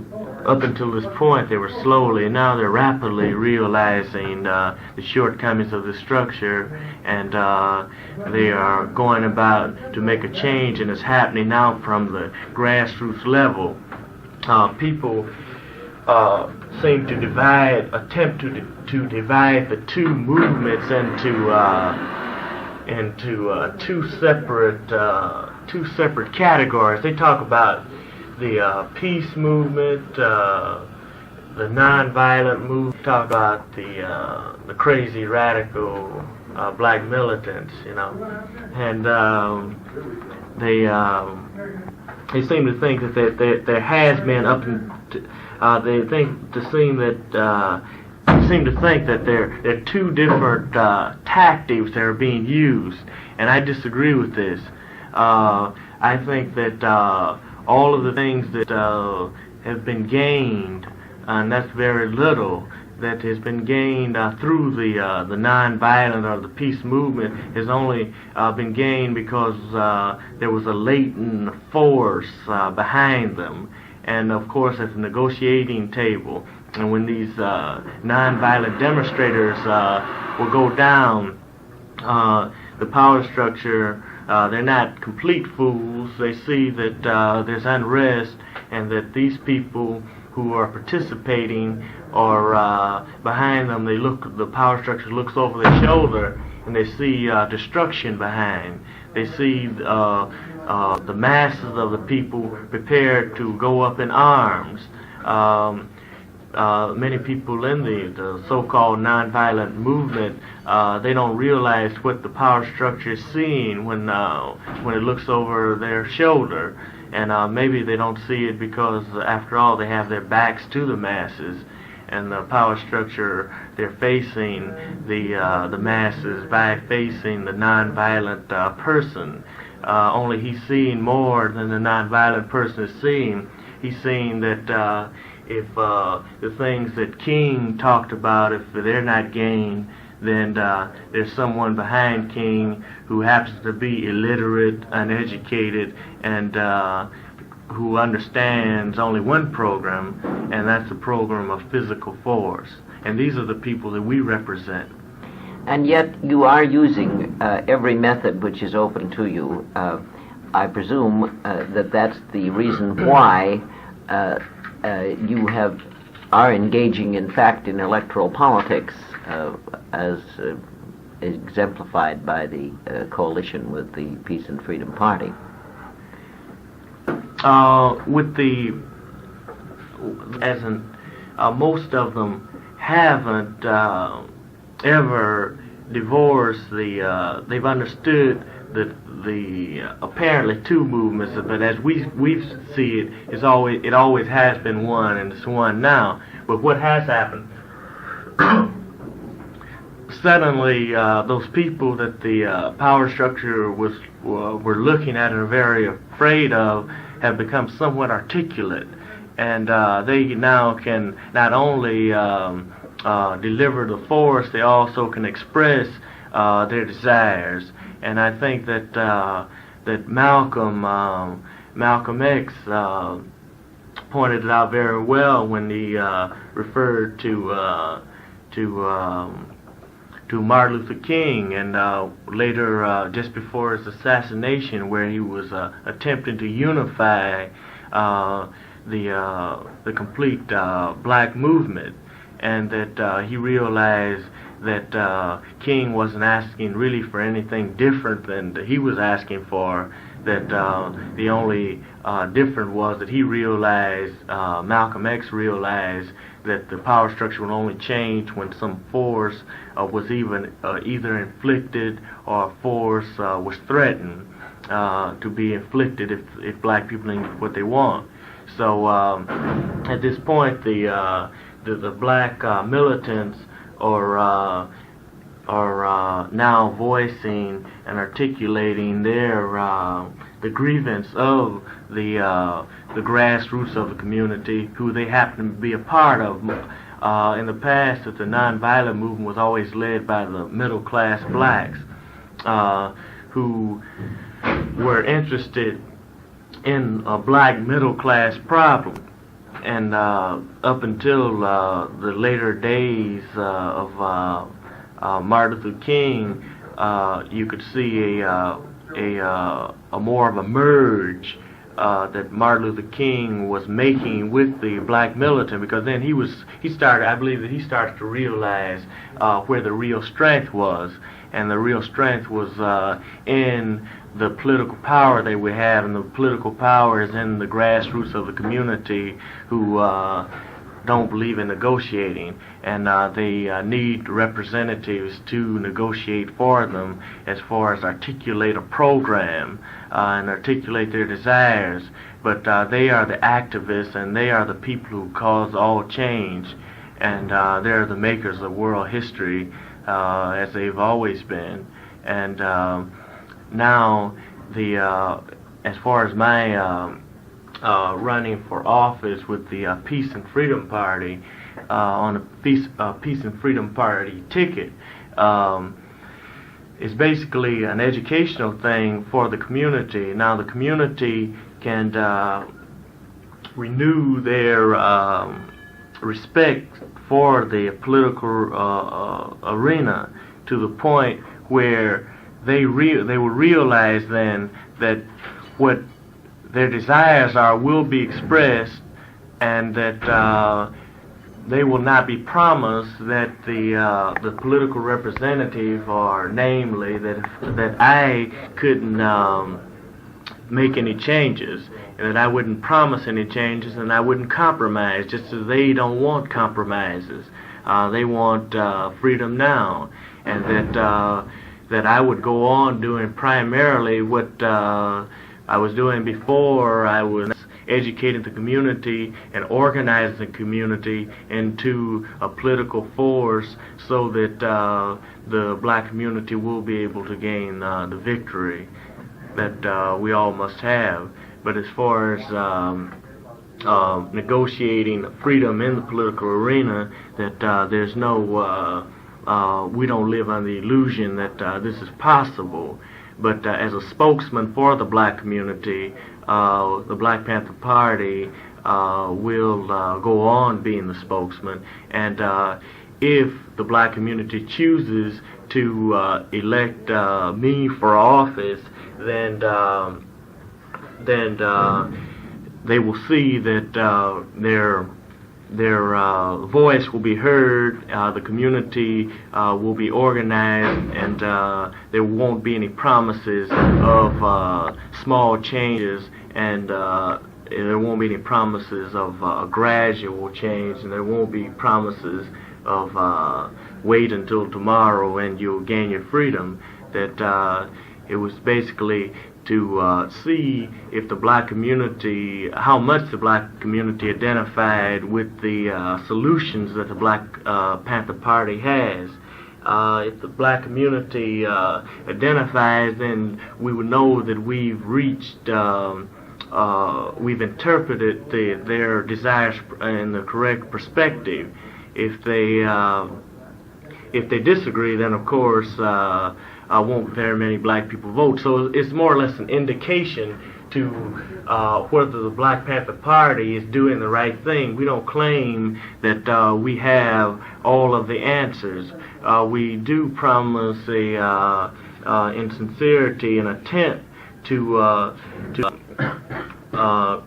S2: up until this point they were slowly, now they're rapidly realizing the shortcomings of the structure, and they are going about to make a change, and it's happening now from the grassroots level. People seem to attempt to divide the two movements into two separate categories. They talk about the peace movement, the nonviolent movement. Talk about the crazy radical black militants, and they seem to think that there has been seem to think that there are two different tactics that are being used, and I disagree with this. I think that all of the things that have been gained, and that's very little, that has been gained through the nonviolent or the peace movement, has only been gained because there was a latent force behind them. And of course, at the negotiating table, and when these nonviolent demonstrators will go down, the power structure, they're not complete fools. They see that there's unrest, and that these people who are participating, or behind them, the power structure looks over their shoulder and they see destruction behind. They see the masses of the people prepared to go up in arms. Many people in the so-called nonviolent movement, they don't realize what the power structure is seeing when it looks over their shoulder. And maybe they don't see it because, after all, they have their backs to the masses. And the power structure, they're facing the masses by facing the nonviolent person. Only he's seeing more than the nonviolent person is seeing. He's seeing that if the things that King talked about, if they're not gained, then there's someone behind King who happens to be illiterate, uneducated, and who understands only one program, and that's the program of physical force. And these are the people that we represent.
S1: And yet you are using every method which is open to you. I presume that that's the reason why you are engaging, in fact, in electoral politics, as exemplified by the coalition with the Peace and Freedom Party.
S2: Most of them haven't ever divorced they've understood that the apparently two movements, but as we see it, it always has been one, and it's one now. But what has happened? Suddenly, those people that the power structure were looking at and are very afraid of have become somewhat articulate, and they now can not only deliver the force, they also can express their desires. And I think that that Malcolm X pointed it out very well when he referred to Martin Luther King, and later, just before his assassination, where he was attempting to unify the complete black movement, and that he realized that King wasn't asking really for anything different than he was asking for, that the only difference was that he realized, Malcolm X realized, that the power structure would only change when some force was either inflicted or force was threatened to be inflicted if black people need what they want. So at this point, the black militants are now voicing and articulating the grievance of the grassroots of the community, who they happen to be a part of. In the past, that the nonviolent movement was always led by the middle-class blacks, who were interested in a black middle-class problem. And up until the later days of Martin Luther King, you could see a more of a merge that Martin Luther King was making with the black militant, because then I believe that he started to realize where the real strength was, and the real strength was in the political power they would have, and the political power is in the grassroots of the community who don't believe in negotiating, and they need representatives to negotiate for them as far as articulate a program and articulate their desires. But they are the activists, and they are the people who cause all change, and they're the makers of world history, as they've always been. And now, as far as my running for office with the Peace and Freedom Party, on a Peace and Freedom Party ticket, is basically an educational thing for the community. Now the community can renew their respect for the political arena to the point where they will realize then that what their desires are will be expressed, and that they will not be promised that the political representative, or namely that I couldn't make any changes, and that I wouldn't promise any changes, and I wouldn't compromise, just as they don't want compromises. They want freedom now, and that I would go on doing primarily what I was doing before. I was educating the community and organizing the community into a political force, so that the black community will be able to gain the victory that we all must have. But as far as negotiating freedom in the political arena, that there's no, we don't live on the illusion that this is possible. But as a spokesman for the black community, the Black Panther Party will go on being the spokesman. And if the black community chooses to elect me for office, then they will see that their voice will be heard, the community will be organized, and there won't be any promises of small changes, and there won't be any promises of gradual change, and there won't be promises of wait until tomorrow and you'll gain your freedom. That it was basically to see if the black community, how much the black community identified with the solutions that the Black Panther Party has. If the black community identifies, then we would know that we've reached, we've interpreted their desires in the correct perspective. If they disagree, then of course won't very many black people vote. So it's more or less an indication to whether the Black Panther Party is doing the right thing. We don't claim that we have all of the answers. We do promise in sincerity an attempt to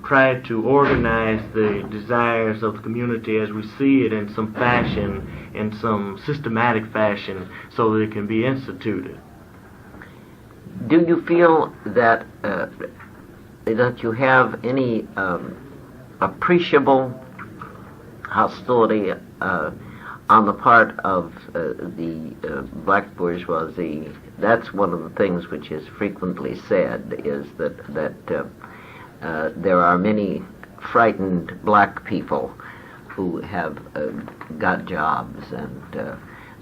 S2: try to organize the desires of the community as we see it in some fashion, in some systematic fashion, so that it can be instituted.
S1: Do you feel that that you have any appreciable hostility on the part of the black bourgeoisie? That's one of the things which is frequently said, is that there are many frightened black people who have got jobs and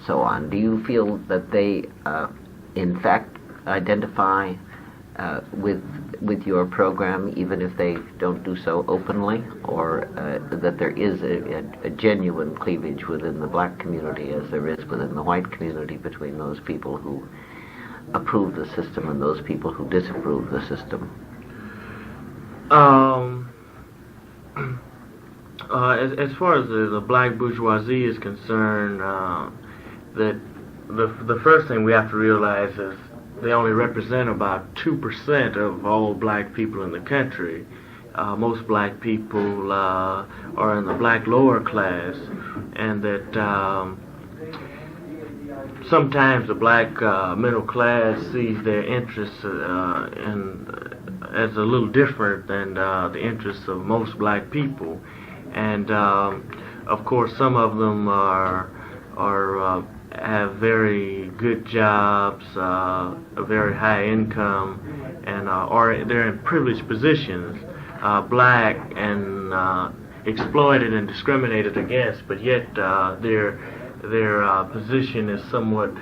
S1: so on. Do you feel that they, in fact, identify with your program, even if they don't do so openly, or that there is a genuine cleavage within the black community, as there is within the white community, between those people who approve the system and those people who disapprove the system?
S2: As far as the black bourgeoisie is concerned, that the first thing we have to realize is they only represent about 2% of all black people in the country. Most black people are in the black lower class, and that sometimes the black middle class sees their interests as a little different than the interests of most black people. And of course, some of them have very good jobs, a very high income, and they're in privileged positions, black and exploited and discriminated against, but yet their position is somewhat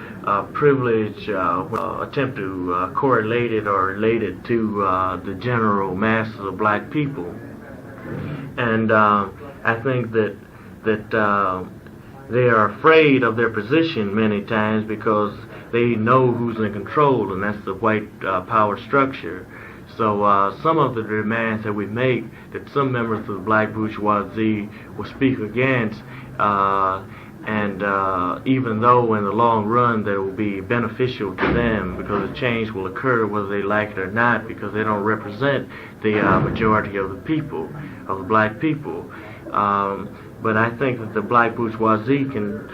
S2: privileged, attempt to correlate it or relate it to the general masses of black people. And I think that they are afraid of their position many times because they know who's in control, and that's the white power structure. So some of the demands that we make, that some members of the black bourgeoisie will speak against, and even though in the long run they will be beneficial to them, because a change will occur whether they like it or not, because they don't represent the majority of the people, of the black people. But I think that the black bourgeoisie can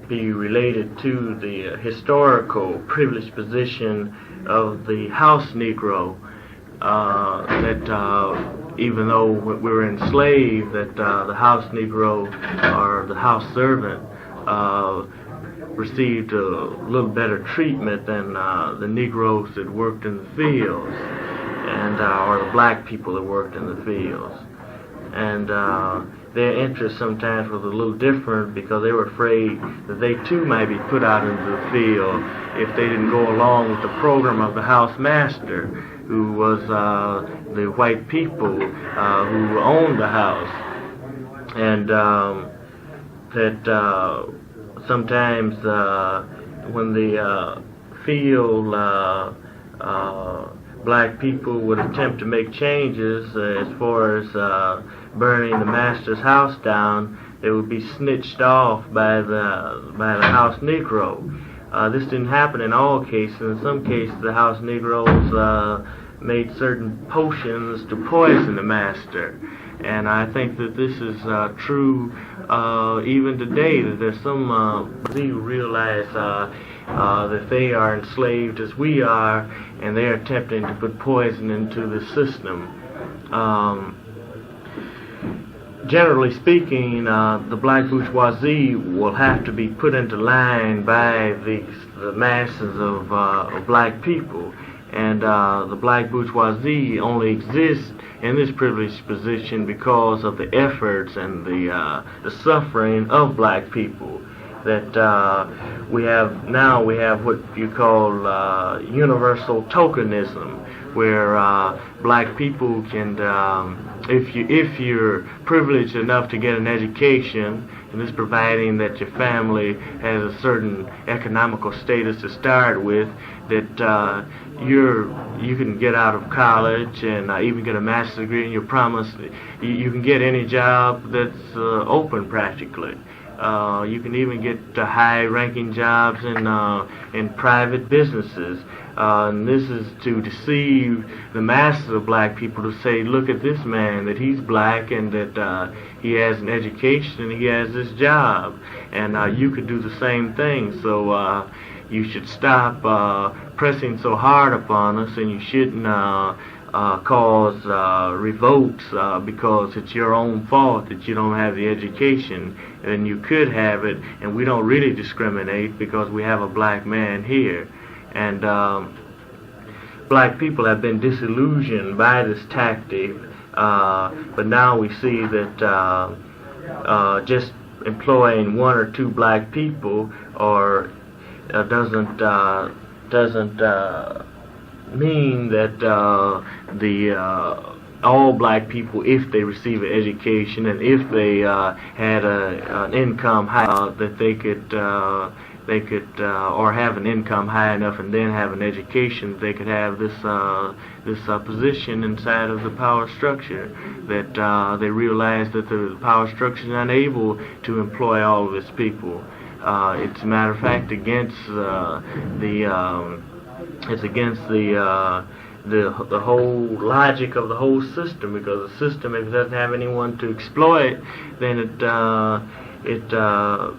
S2: be related to the historical privileged position of the house Negro, that even though we were enslaved, that the house Negro or the house servant received a little better treatment than the Negroes that worked in the fields, and or the black people that worked in the fields. And their interest sometimes was a little different because they were afraid that they too might be put out into the field if they didn't go along with the program of the house master, who was the white people who owned the house. And that sometimes when the field black people would attempt to make changes as far as burning the master's house down, they would be snitched off by the house Negro. This didn't happen in all cases. In some cases, the house Negroes made certain potions to poison the master. And I think that this is true even today, that there's some who realize that they are enslaved as we are, and they're attempting to put poison into the system. Generally speaking, the black bourgeoisie will have to be put into line by the masses of black people. And the black bourgeoisie only exists in this privileged position because of the efforts and the suffering of black people. That we have what you call universal tokenism, where black people can, if you're privileged enough to get an education, and this providing that your family has a certain economical status to start with, that you can get out of college and even get a master's degree, and you're promised you can get any job that's open practically. You can even get high-ranking jobs in private businesses. And this is to deceive the masses of black people, to say, look at this man, that he's black and that he has an education and he has this job, and you could do the same thing. So you should stop pressing so hard upon us, and you shouldn't cause revolts because it's your own fault that you don't have the education, and you could have it, and we don't really discriminate because we have a black man here. And black people have been disillusioned by this tactic, but now we see that just employing one or two black people doesn't mean that all black people, if they receive an education and if they had an income high, that they could or have an income high enough and then have an education, they could have this position inside of the power structure. That they realize that the power structure is unable to employ all of its people. It's a matter of fact against it's against the whole logic of the whole system, because the system, if it doesn't have anyone to exploit, then it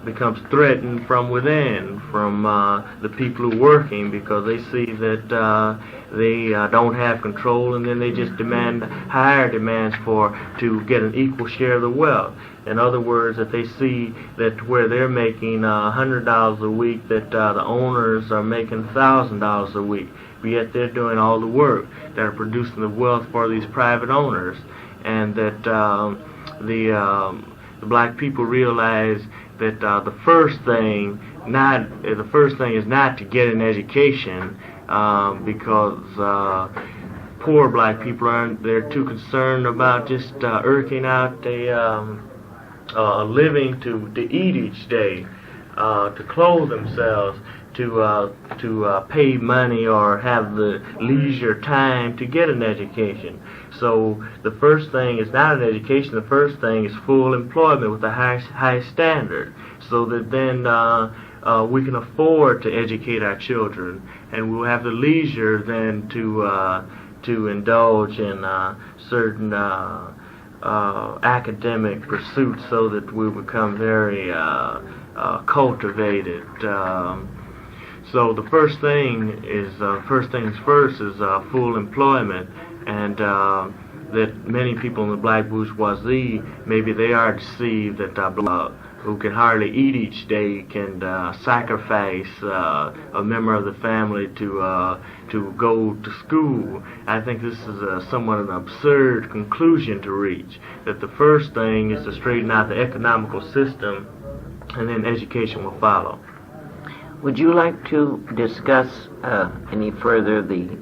S2: becomes threatened from within, from the people who are working, because they see that they don't have control, and then they just demand higher demands to get an equal share of the wealth. In other words, that they see that where they're making $100 a week, that the owners are making $1,000 a week, but yet they're doing all the work that are producing the wealth for these private owners, and that the black people realize that the first thing is not to get an education, because poor black people they're too concerned about just earning out a living to eat each day, to clothe themselves, to pay money or have the leisure time to get an education. So the first thing is not an education. The first thing is full employment with a high standard, so that then we can afford to educate our children, and we'll have the leisure then to to indulge in certain academic pursuits so that we become very cultivated. So the first things first is full employment, and that many people in the black bourgeoisie, maybe they are deceived that who can hardly eat each day can sacrifice a member of the family to go to school. I think this is somewhat an absurd conclusion to reach, that the first thing is to straighten out the economical system, and then education will follow.
S1: Would you like to discuss any further the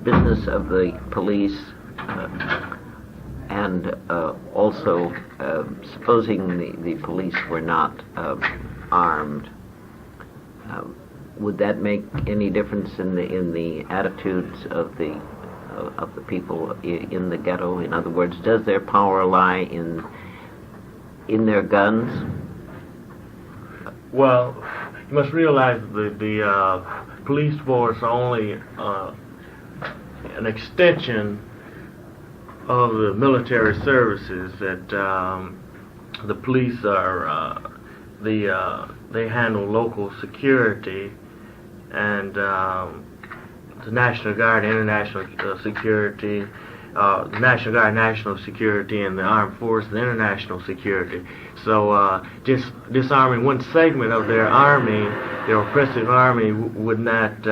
S1: business of the police and also supposing the police were not armed, would that make any difference in the attitudes of the people in the ghetto? In other words, does their power lie in their guns?
S2: Well, you must realize that the police force are only an extension of the military services. That the police are they handle local security, and the National Guard, international security, the National Guard, national security, and the Armed Forces, the international security. So just disarming one segment of their army, their oppressive army, would not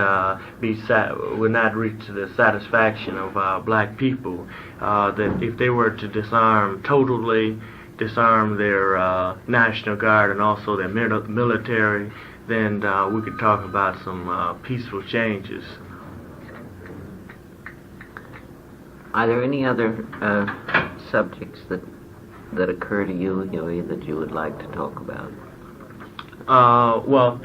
S2: reach the satisfaction of black people. That if they were to totally disarm their National Guard and also their military, then we could talk about some peaceful changes.
S1: Are there any other subjects that occur to you, Huey, that you would like to talk about?
S2: Well,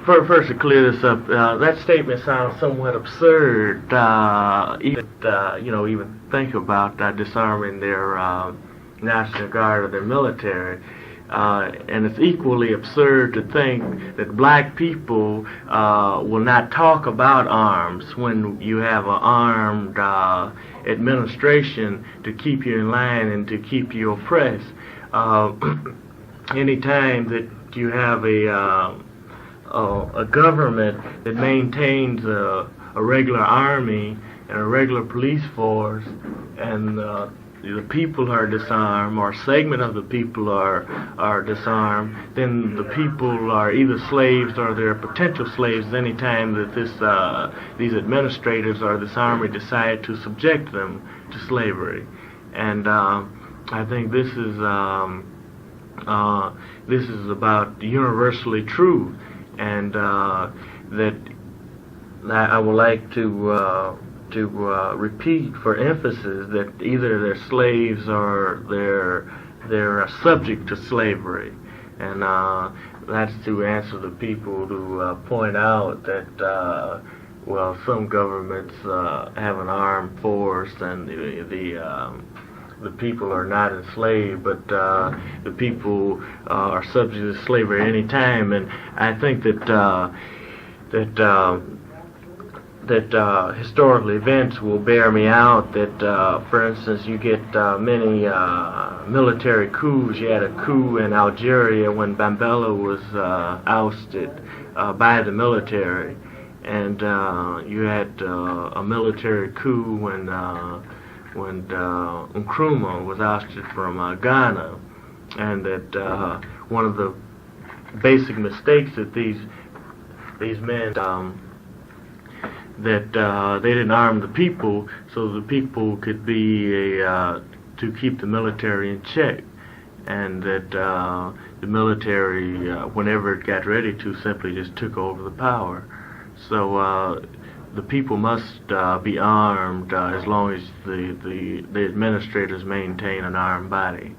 S2: first to clear this up, that statement sounds somewhat absurd. Even think about disarming their National Guard or their military. And it's equally absurd to think that black people will not talk about arms when you have an armed administration to keep you in line and to keep you oppressed. Anytime that you have a government that maintains a regular army and a regular police force, and the people are disarmed, or a segment of the people are disarmed, then the people are either slaves or they're potential slaves any time that these administrators or this army decide to subject them to slavery. And I think this is about universally true, and that I would like to repeat for emphasis that either they're slaves or they're subject to slavery, and that's to answer the people who point out that some governments have an armed force and the people are not enslaved, but the people are subject to slavery any time. And I think that historical events will bear me out. That, for instance, you get many military coups. You had a coup in Algeria when Bambella was ousted by the military, and you had a military coup when Nkrumah was ousted from Ghana, and that one of the basic mistakes that these men that they didn't arm the people so the people could be to keep the military in check, and that the military, whenever it got ready to, simply just took over the power. So the people must be armed as long as the administrators maintain an armed body.